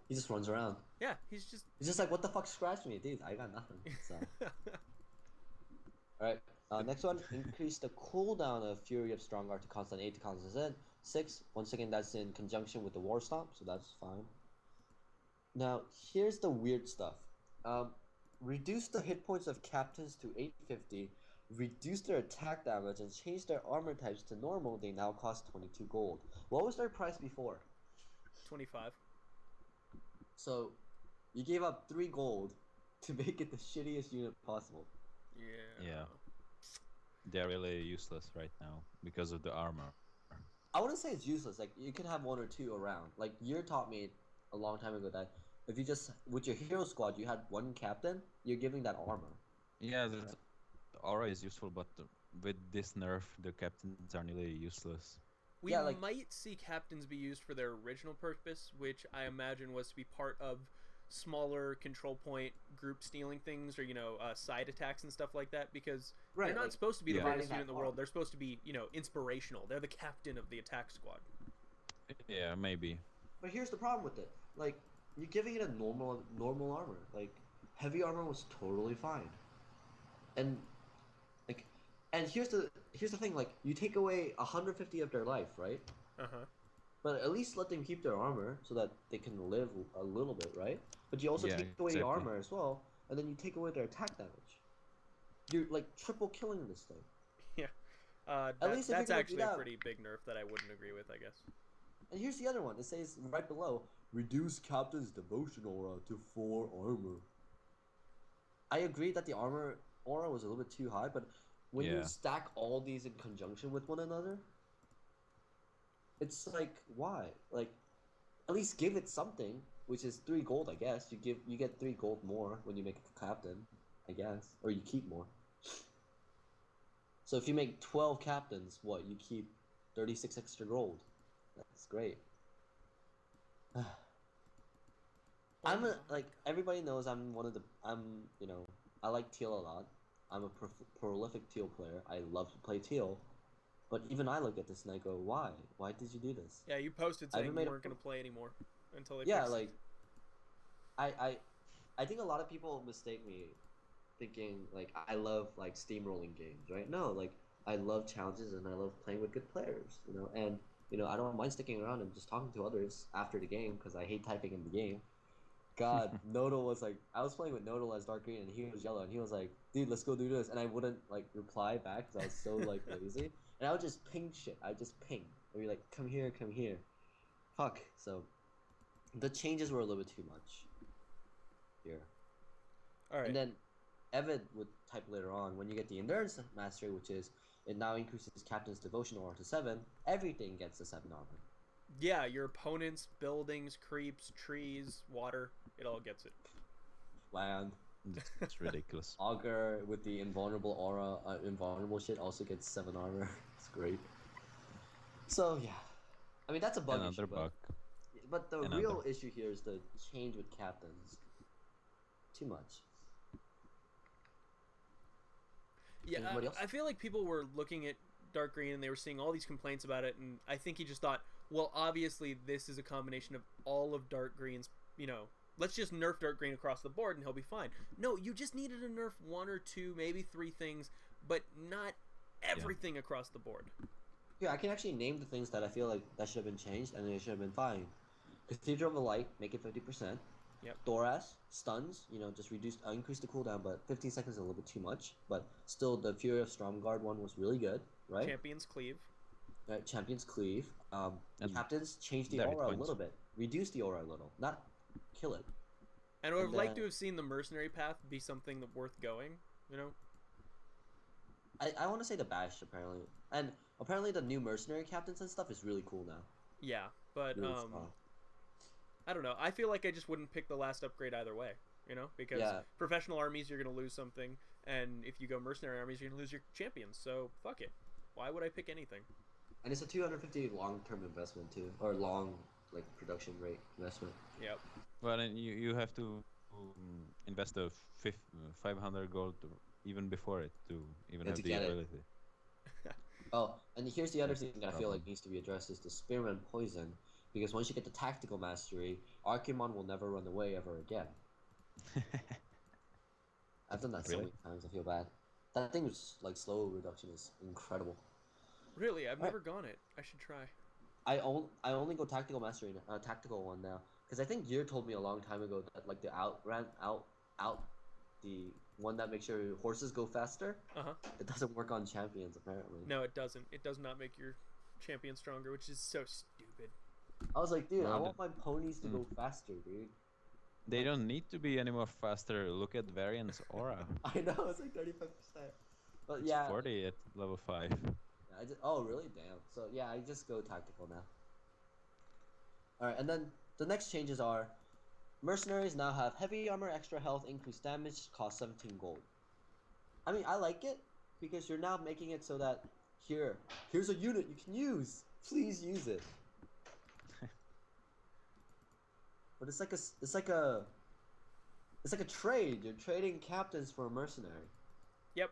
He just runs around. Yeah, he's just like, what the fuck scratched me, dude? I got nothing. So. Alright, next one, increase the cooldown of Fury of Strongguard to constant 8 to constant 6. Once again, that's in conjunction with the War Stomp, so that's fine. Now, here's the weird stuff. Reduce the hit points of captains to 850, reduce their attack damage, and change their armor types to normal. They now cost 22 gold. What was their price before? 25. So, you gave up 3 gold to make it the shittiest unit possible. Yeah. They're really useless right now because of the armor. I wouldn't say it's useless. Like, you can have 1 or 2 around. Like, you taught me a long time ago that if you just, with your hero squad, you had 1 captain, you're giving that armor. Yeah, the aura is useful, but with this nerf, the captains are nearly useless. We might see captains be used for their original purpose, which I imagine was to be part of smaller control point group stealing things, or side attacks and stuff like that, because they're not supposed to be the greatest unit in the world. They're supposed to be inspirational. They're the captain of the attack squad. Yeah, maybe. But here's the problem with it. Like, you're giving it a normal armor. Like, heavy armor was totally fine. And here's the thing, like, you take away 150 of their life, right? But at least let them keep their armor so that they can live a little bit, right? But you also take away the armor as well, and then you take away their attack damage. You're like triple killing this thing. Yeah. That's actually a pretty big nerf that I wouldn't agree with, I guess. And here's the other one. It says right below, reduce Captain's Devotion Aura to 4 armor. I agree that the armor aura was a little bit too high, but when you stack all these in conjunction with one another, it's like, why? Like, at least give it something, which is 3 gold, I guess. You get 3 gold more when you make a captain, I guess, or you keep more. So if you make 12 captains, what, you keep 36 extra gold. That's great. Like, everybody knows I like teal a lot. I'm a prolific teal player. I love to play teal. But even I look at this and I go, why? Why did you do this? Yeah, you posted saying you weren't going to play anymore until they fixed it. I think a lot of people mistake me thinking, like, I love, like, steamrolling games, right? No, like, I love challenges and I love playing with good players, and, I don't mind sticking around and just talking to others after the game because I hate typing in the game. God, Nodal was like, I was playing with Nodal as dark green and he was yellow and he was like, dude, let's go do this. And I wouldn't, like, reply back because I was so, like, lazy. And I would just ping shit. I would just ping. I'd be like, come here, come here. Fuck. So, the changes were a little bit too much here. Alright. And then, Evan would type later on, when you get the Endurance Mastery, which is, it now increases Captain's Devotion Aura to 7, everything gets the 7 armor. Yeah, your opponents, buildings, creeps, trees, water, it all gets it. Land. It's ridiculous. Augur with the invulnerable aura, invulnerable shit also gets 7 armor. It's great. So, yeah. I mean, that's a bug issue. But the real issue here is the change with captains. Too much. Yeah, I feel like people were looking at Dark Green and they were seeing all these complaints about it, and I think he just thought, well, obviously this is a combination of all of Dark Green's, let's just nerf Dark Green across the board and he'll be fine. No, you just needed to nerf 1 or 2, maybe 3 things, but not everything across the board. Yeah, I can actually name the things that I feel like that should have been changed and they should have been fine. Cathedral of the Light, make it 50%. Yep. Thoras, stuns, just increase the cooldown, but 15 seconds is a little bit too much. But still, the Fury of Stromguard one was really good, right? Champions Cleave. Champions Cleave. Captains change the aura a little bit. Reduce the aura a little. Not kill it. And I would like to have seen the mercenary path be something worth going, I want to say the bash apparently, and apparently the new mercenary captains and stuff is really cool now. Yeah, but Really strong. I don't know. I feel like I just wouldn't pick the last upgrade either way. Because Yeah, professional armies you're gonna lose something, and if you go mercenary armies you're gonna lose your champions. So fuck it. Why would I pick anything? and it's a 250 long-term investment too, or long like production rate investment. Yep. Well, and you have to invest 500 gold even before it to even Yeah, to have the get it. ability. Oh, and here's the other That's thing the that I feel like problem. needs to be addressed is the Spearman Poison, because once you get the tactical mastery, Archimon will never run away ever again. I've done that so Really? many times. I feel bad. That thing was like slow reduction is incredible. Really, I've All right, never gone it. I should try. I only go tactical mastery, tactical one now, because I think Gear told me a long time ago that like the out the one that makes your horses go faster, Uh huh. it doesn't work on champions apparently. No, it doesn't. It does not make your champion stronger, which is so stupid. I was like, dude, I Well, want my ponies to go mm, faster, dude. they don't need to be any more faster. Look at Variant's aura. I know it's like 35%. But It's yeah, 40 at level 5. oh really? Damn. So yeah, I just go tactical now. All right, and then the next changes are mercenaries now have heavy armor, extra health, increased damage, cost 17 gold. I mean, I like it because you're now making it so that here's a unit you can use. Please use it. But it's like a trade. You're trading captains for a mercenary. Yep.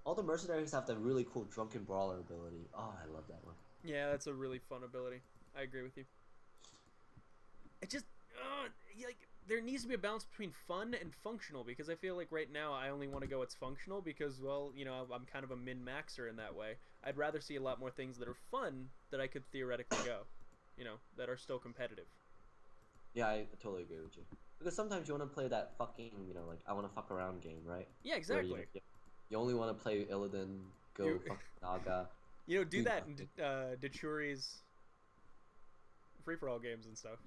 All the mercenaries have that really cool drunken brawler ability. Oh, I love that one. Yeah, that's a really fun ability. I agree with you. It just like there needs to be a balance between fun and functional because I feel like right now I only want to go what's functional because well I'm kind of a min maxer in that way. I'd rather see a lot more things that are fun that I could theoretically go, that are still competitive. Yeah, I totally agree with you. Because sometimes you want to play that fucking, like I want to fuck around game, right? Yeah, Where exactly. you only want to play Illidan, go You fucking Naga, do do that in nothing. Dechuri's free for all games and stuff.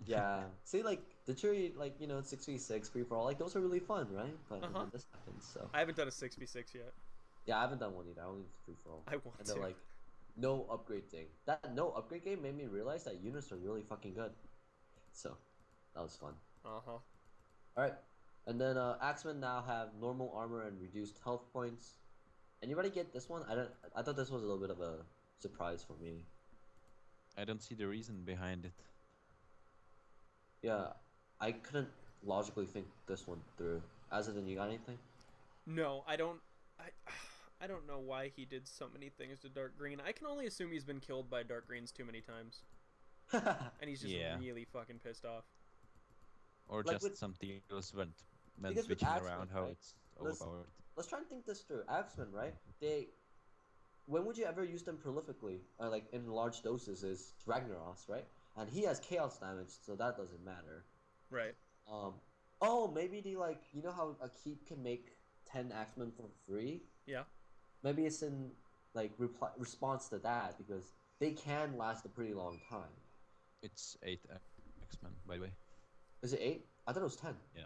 Yeah. See, like the Cheery, like 6v6 free for all, like those are really fun, right? But Uh and huh. then this happens, so I haven't done a 6v6 yet. yeah, I haven't done one either. I only free for all, I want and then to. like no upgrade thing. That no upgrade game made me realize that units are really fucking good. So that was fun. Uh huh. All right, and then Axemen now have normal armor and reduced health points. Anybody get this one? I don't. I thought this was a little bit of a surprise for me. I don't see the reason behind it. Yeah, I couldn't logically think this one through. Azothan, you got anything? No, I don't. I I don't know why he did so many things to Dark Green. I can only assume he's been killed by Dark Greens too many times, and he's just Yeah. really fucking pissed off. Or Like just with some deals went because with switching Axemen, around how right? it's Let's overpowered. let's try and think this through. Axemen, right? When would you ever use them prolifically, like in large doses? Is Ragnaros, right? And he has chaos damage, so that doesn't matter. Right. Um, oh, maybe the like how a keep can make 10 Axemen for free. Yeah. Maybe it's in like response to that because they can last a pretty long time. It's 8 X-Men, by the way. Is it 8? I thought it was 10. Yeah,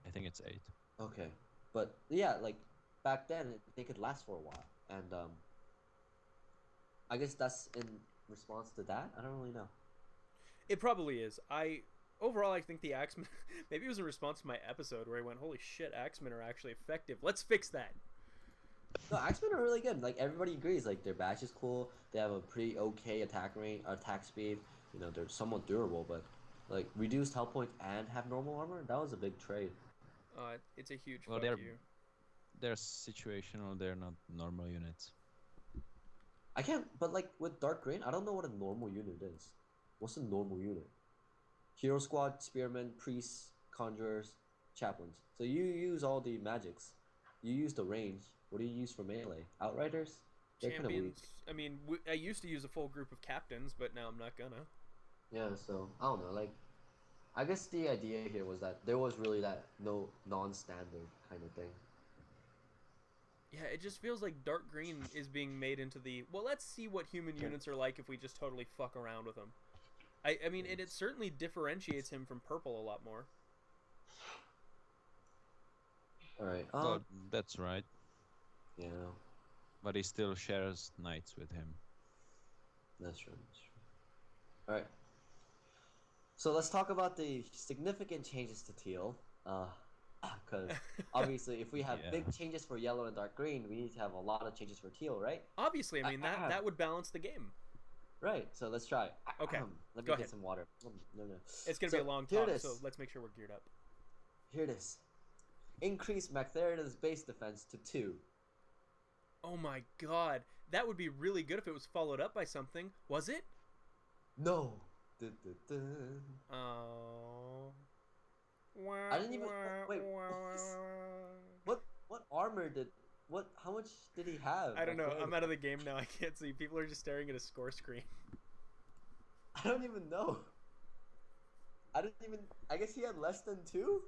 I think it's 8. Okay, but yeah, like back then they could last for a while, and I guess that's in response to that. I don't really know. It probably is. Overall, I think the Axemen. Maybe it was in response to my episode where I went, "Holy shit, Axemen are actually effective. Let's fix that." No, Axemen are really good. Like everybody agrees, like their bash is cool. They have a pretty okay attack speed. They're somewhat durable, but like reduced health points and have normal armor. That was a big trade. It's a huge Well, fuck you. they're situational. They're not normal units. I can't, but like with Dark Green, I don't know what a normal unit is. What's a normal unit? Hero Squad, Spearmen, Priests, Conjurers, Chaplains. So you use all the magics. You use the range. What do you use for melee? Outriders? They're kind of weak. Champions. I mean, I used to use a full group of captains, but now I'm not gonna. Yeah, so I don't know. Like, I guess the idea here was that there was really that no non-standard kind of thing. Yeah, it just feels like Dark Green is being made into the well. Let's see what human units are like if we just totally fuck around with them. I mean, and it certainly differentiates him from Purple a lot more. All right. Well, that's right. You know, But he still shares nights with him. that's true. That's true. All right. So let's talk about the significant changes to teal. Because obviously, if we have Yeah. big changes for yellow and dark green, we need to have a lot of changes for teal, right? Obviously, I mean that would balance the game. Right. So let's try. Okay, Let go me ahead. get some water. No, no. It's gonna be a long Here it talk, is. so let's make sure we're geared up. Here it is. Increase Magtherida's base defense to 2. Oh my god, that would be really good if it was followed up by something. Was it? No. Dun, dun, dun. Oh. I didn't even. Wait. What armor did? What? How much did he have? I don't know. Magtherida? I'm out of the game now. I can't see. People are just staring at a score screen. I don't even know. I didn't even. I guess he had less than 2.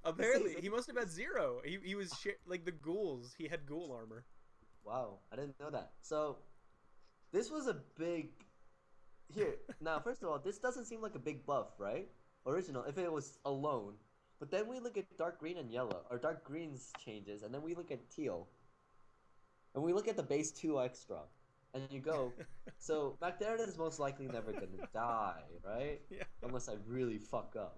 Apparently, he must have had 0. He was like the ghouls. He had ghoul armor. Wow, I didn't know that. So, this was a big. Here now, first of all, this doesn't seem like a big buff, right? Original, if it was alone. But then we look at dark green and yellow, or dark green's changes, and then we look at teal. And we look at the base 2 extra. And you go, so Magtherida is most likely never gonna die, right? Yeah. Unless I really fuck up.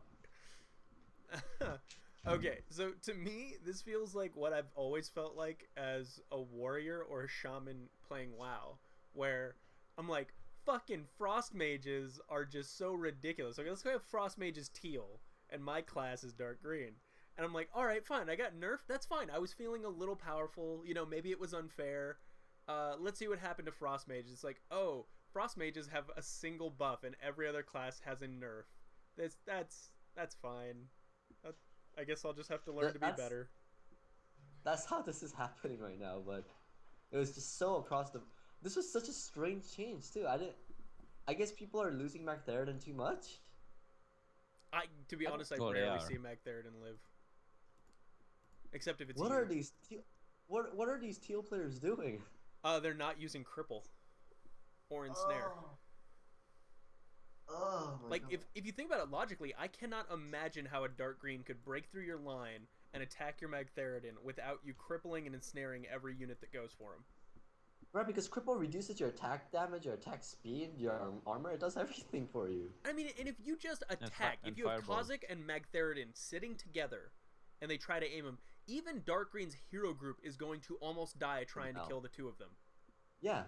Okay, so to me, this feels like what I've always felt like as a warrior or a shaman playing WoW, where I'm like, fucking frost mages are just so ridiculous. Okay, let's go have frost mages teal, and my class is dark green. And I'm like, alright, fine, I got nerfed, that's fine. I was feeling a little powerful, you know, maybe it was unfair. Let's see what happened to frost mages. It's like, oh, frost mages have a single buff, and every other class has a nerf. That's fine. I guess I'll just have to learn to be better. That's how this is happening right now, but it was just so across the. This was such a strange change too. I guess people are losing Magtheridon too much. To be honest, I Well, they rarely are. see Magtheridon live, except if it's What you. are these? What are these teal players doing? They're not using cripple or ensnare. Oh my Like God. if you think about it logically, I cannot imagine how a dark green could break through your line and attack your Magtheridon without you crippling and ensnaring every unit that goes for him. Right, because cripple reduces your attack damage, your attack speed, your armor. It does everything for you. I mean, and if you just attack, and if you have fireball. Kha'Zix and Magtheridon sitting together, and they try to aim him, even Dark Green's hero group is going to almost die trying to Ow. kill the two of them. Yeah,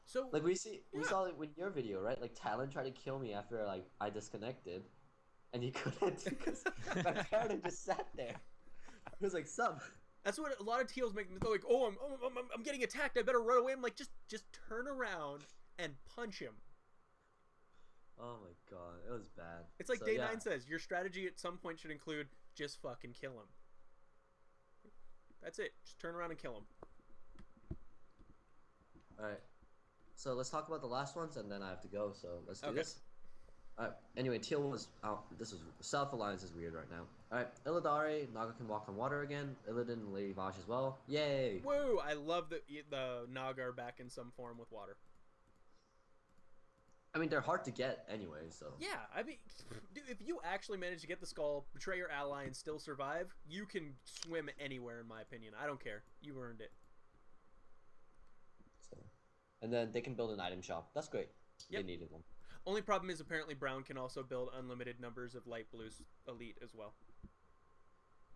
So like we saw it with your video, right? Like Talon tried to kill me after like I disconnected, and he couldn't because my character just sat there. He was like, "Sub." that's what a lot of teals make. They're like, "Oh, I'm getting attacked. I better run away." I'm like, just turn around and punch him. Oh my God, it was bad. It's like So, Day yeah. 9 says, your strategy at some point should include just fucking kill him. That's it. Just turn around and kill him. All right. So let's talk about the last ones, and then I have to go. So let's do Okay. this. All right. Anyway, teal was out. This was South Alliance is weird right now. All right. Illidari, Naga can walk on water again. Illidan and Lady Vash as well. Yay! Woo! I love the Naga are back in some form with water. I mean, they're hard to get anyway. So Yeah, I mean, dude, if you actually manage to get the skull, betray your ally, and still survive, you can swim anywhere, in my opinion. I don't care. You earned it. So, and then they can build an item shop. That's great. Yep. They needed one. Only problem is apparently Brown can also build unlimited numbers of light blues elite as well.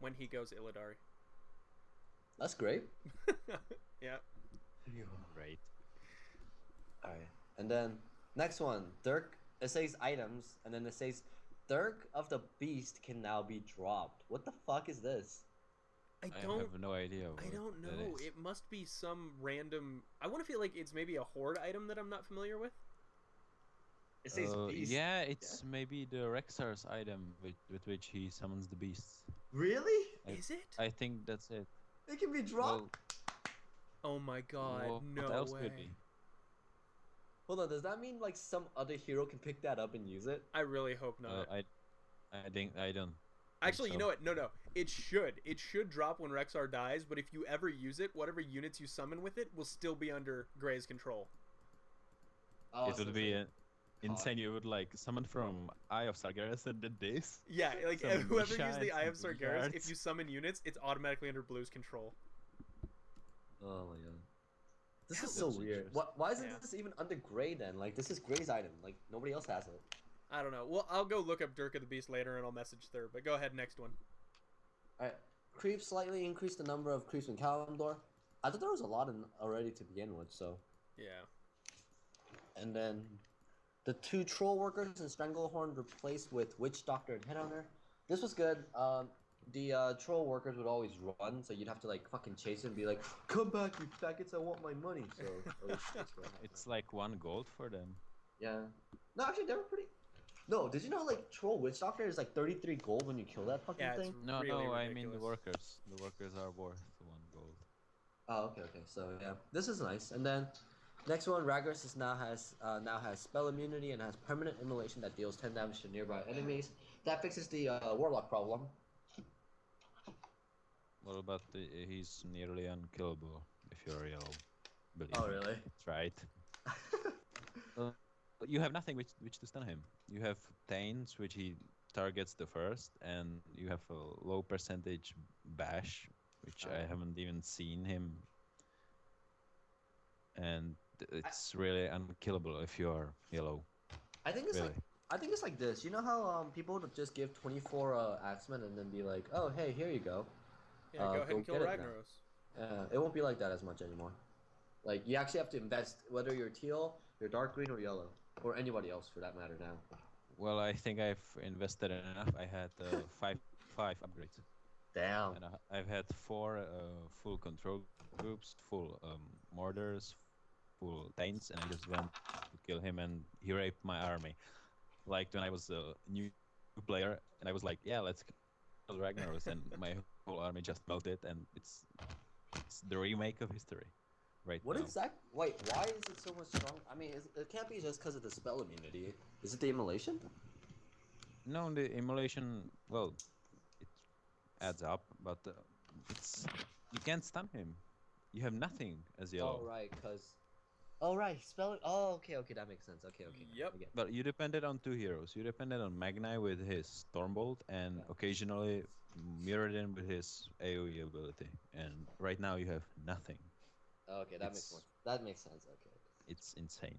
When he goes Illidari. That's great. Yeah. Right. All right. And then next one, Dirk. It says items, and then it says Dirk of the Beast can now be dropped. What the fuck is this? I I don't have no idea. I what don't that know. is. It must be some random. I want to feel like it's maybe a horde item that I'm not familiar with. It says Beast. Yeah, it's maybe the Rexar's item with which he summons the beasts. Really? Is it? I think that's it. It can be Well, dropped. Oh my god! what No else way. could be? Hold on. Does that mean like some other hero can pick that up and use it? I really hope not. I think I don't. Actually, so. you know what? No. It should. It should drop when Rexar dies, but if you ever use it, whatever units you summon with it will still be under Grey's control. Oh, It would be insane. You would like summon from Eye of Sargeras and did this. Yeah, like Summon whoever Misha used the and Eye of some Sargeras, guards. if you summon units, it's automatically under Blue's control. This is so That's weird. interesting. Why isn't Yeah. this even under Gray then? Like, this is Gray's item. Like, nobody else has it. I don't know. Well, I'll go look up Dirk of the Beast later and I'll message Third. But go ahead, next one. Alright. Creeps slightly increase the number of creeps in Kalimdor. I thought there was a lot already to begin with, so. Yeah. And then the 2 troll workers and Stranglehorn replaced with Witch Doctor and Headhunter. This was good. The troll workers would always run, so you'd have to like fucking chase and be like, "Come back, you faggots! I want my money." So It's like 1 gold for them. yeah. No, actually, they were pretty. No, did you know like troll witch doctor is like 33 gold when you kill that fucking Yeah, it's thing? No, really no, I mean the ridiculous. workers. The workers are worth 1 gold. Oh, okay. So yeah, this is nice. And then next one, Ragras now has spell immunity and has permanent immolation that deals 10 damage to nearby enemies. That fixes the warlock problem. What about he's nearly unkillable if you're yellow. Believe Oh me. really? That's right. You have nothing which to stun him. You have Taints, which he targets the first, and you have a low percentage bash, which I haven't even seen him. And it's really unkillable if you are yellow. I think it's Really? like this. You know how people would just give 24 axemen and then be like, "Oh hey, here you go." Yeah, go ahead and kill get it now. Ragnaros. It won't be like that as much anymore. Like you actually have to invest, whether you're teal, you're dark green, or yellow, or anybody else for that matter now. Well, I think I've invested enough. I had 5 upgrades. Damn. And I've had 4 full control groups, full mortars, full taints, and I just went to kill him, and he raped my army. Like when I was a new player, and I was like, yeah, let's kill Ragnaros, and my whole army just melted, and it's the remake of history right What now. exact? Wait, why is it so much strong? I mean, it can't be just because of the spell immunity. Is it the immolation? No, the immolation, well, it adds up, but you can't stun him. You have nothing as yellow. Oh right, cause. Oh right, spell. Oh okay, that makes sense. Okay. Yep. I get it. But you depended on 2 heroes. You depended on Magnai with his Stormbolt and Yeah. occasionally Mirrodin with his AoE ability. And right now you have nothing. Okay, that makes sense. Okay. It's insane.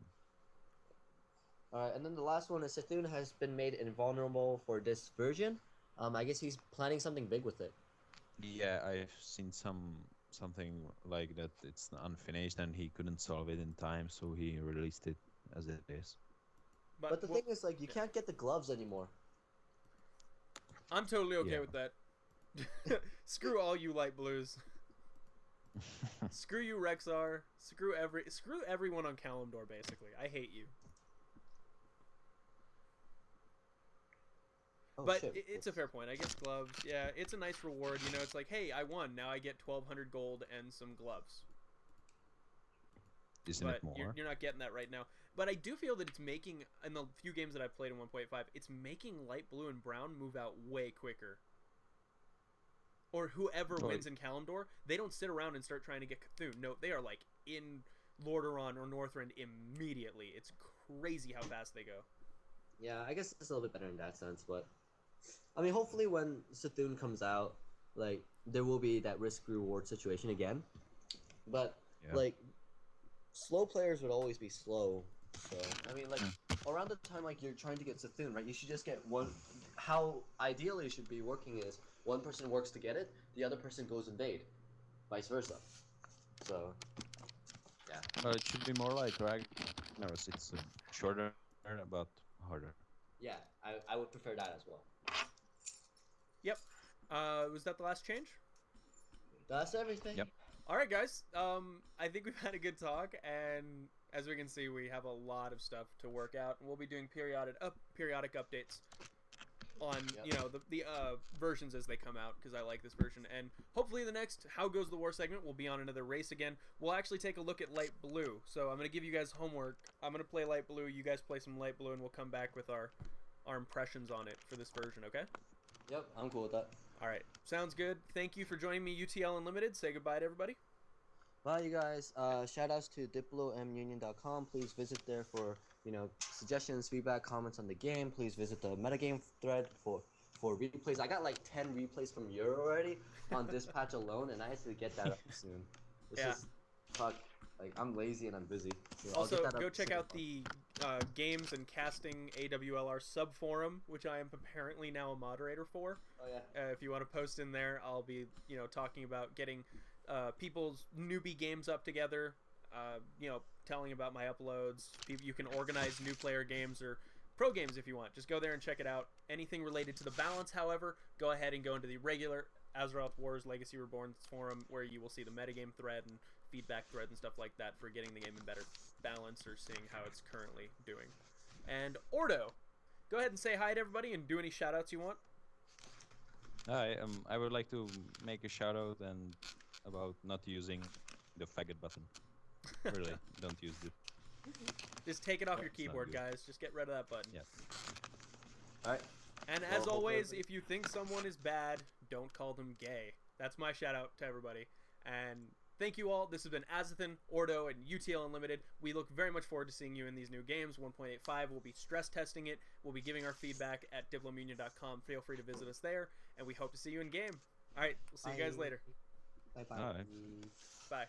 Alright, and then the last one is Sethune has been made invulnerable for this version. I guess he's planning something big with it. Yeah, I've seen something like that. It's unfinished and he couldn't solve it in time, so he released it as it is. But the thing is, like, you can't get the gloves anymore. I'm totally okay Yeah. with that. Screw all you light blues. Screw you, Rexar. Screw everyone on Kalimdor, basically. I hate you. Oh, But shit. it's a fair point. I guess gloves, yeah, it's a nice reward. You know, it's like, hey, I won. Now I get 1,200 gold and some gloves. Isn't But it more? you're not getting that right now. But I do feel that it's making, in the few games that I've played in 1.5, it's making light blue and brown move out way quicker. Or whoever wins in Kalimdor, they don't sit around and start trying to get Cthulhu. No, they are like in Lordaeron or Northrend immediately. It's crazy how fast they go. Yeah, I guess it's a little bit better in that sense, but I mean, hopefully when Sethune comes out, like there will be that risk reward situation again. But Yeah. like slow players would always be slow. So I mean, like around the time like you're trying to get Sethune, right? You should just get one. How ideally it should be working is one person works to get it, the other person goes invade, vice versa. So yeah. Well, it should be more like Ragnaros. It's shorter but harder. Yeah, I would prefer that as well. Yep. Was that the last change? That's everything. Yep. All right, guys. I think we've had a good talk, and as we can see, we have a lot of stuff to work out, and we'll be doing periodic updates on the versions as they come out, because I like this version. And hopefully the next How Goes the War segment will be on another race again. We'll actually take a look at light blue. So I'm going to give you guys homework. I'm going to play light blue, you guys play some light blue, and we'll come back with our impressions on it for this version, okay? Yep, I'm cool with that. All right, sounds good. Thank you for joining me, UTL Unlimited. Say goodbye to everybody. Bye, you guys. Shout outs to diplomunion.com. Please visit there for suggestions, feedback, comments on the game. Please visit the metagame thread for replays. I got like 10 replays from Euro already on this patch alone, and I have to get that up soon. This fuck. Like, I'm lazy and I'm busy. So I'll Also, get that go up check soon. out the Games and Casting AWLR sub forum, which I am apparently now a moderator for. Oh yeah. If you want to post in there, I'll be talking about getting people's newbie games up together. Telling about my uploads. You can organize new player games or pro games if you want. Just go there and check it out. Anything related to the balance, however, go ahead and go into the regular Azeroth Wars Legacy Reborn forum, where you will see the metagame thread and feedback thread and stuff like that for getting the game in better balance or seeing how it's currently doing. And Ordo, go ahead and say hi to everybody and do any shout outs you want. Hi, I would like to make a shout out and about not using the faggot button. Really, don't use it. Just take it off your It's not keyboard, good. guys. Just get rid of that button. Yeah. Alright. And as Well, always, hopefully- if you think someone is bad, don't call them gay. That's my shout out to everybody. And thank you all. This has been Azothan, Ordo, and UTL Unlimited. We look very much forward to seeing you in these new games. 1.85, we'll be stress testing it. We'll be giving our feedback at diplomunion.com. Feel free to visit us there, and we hope to see you in game. All right, we'll see you guys later. Bye bye. Alright. Bye.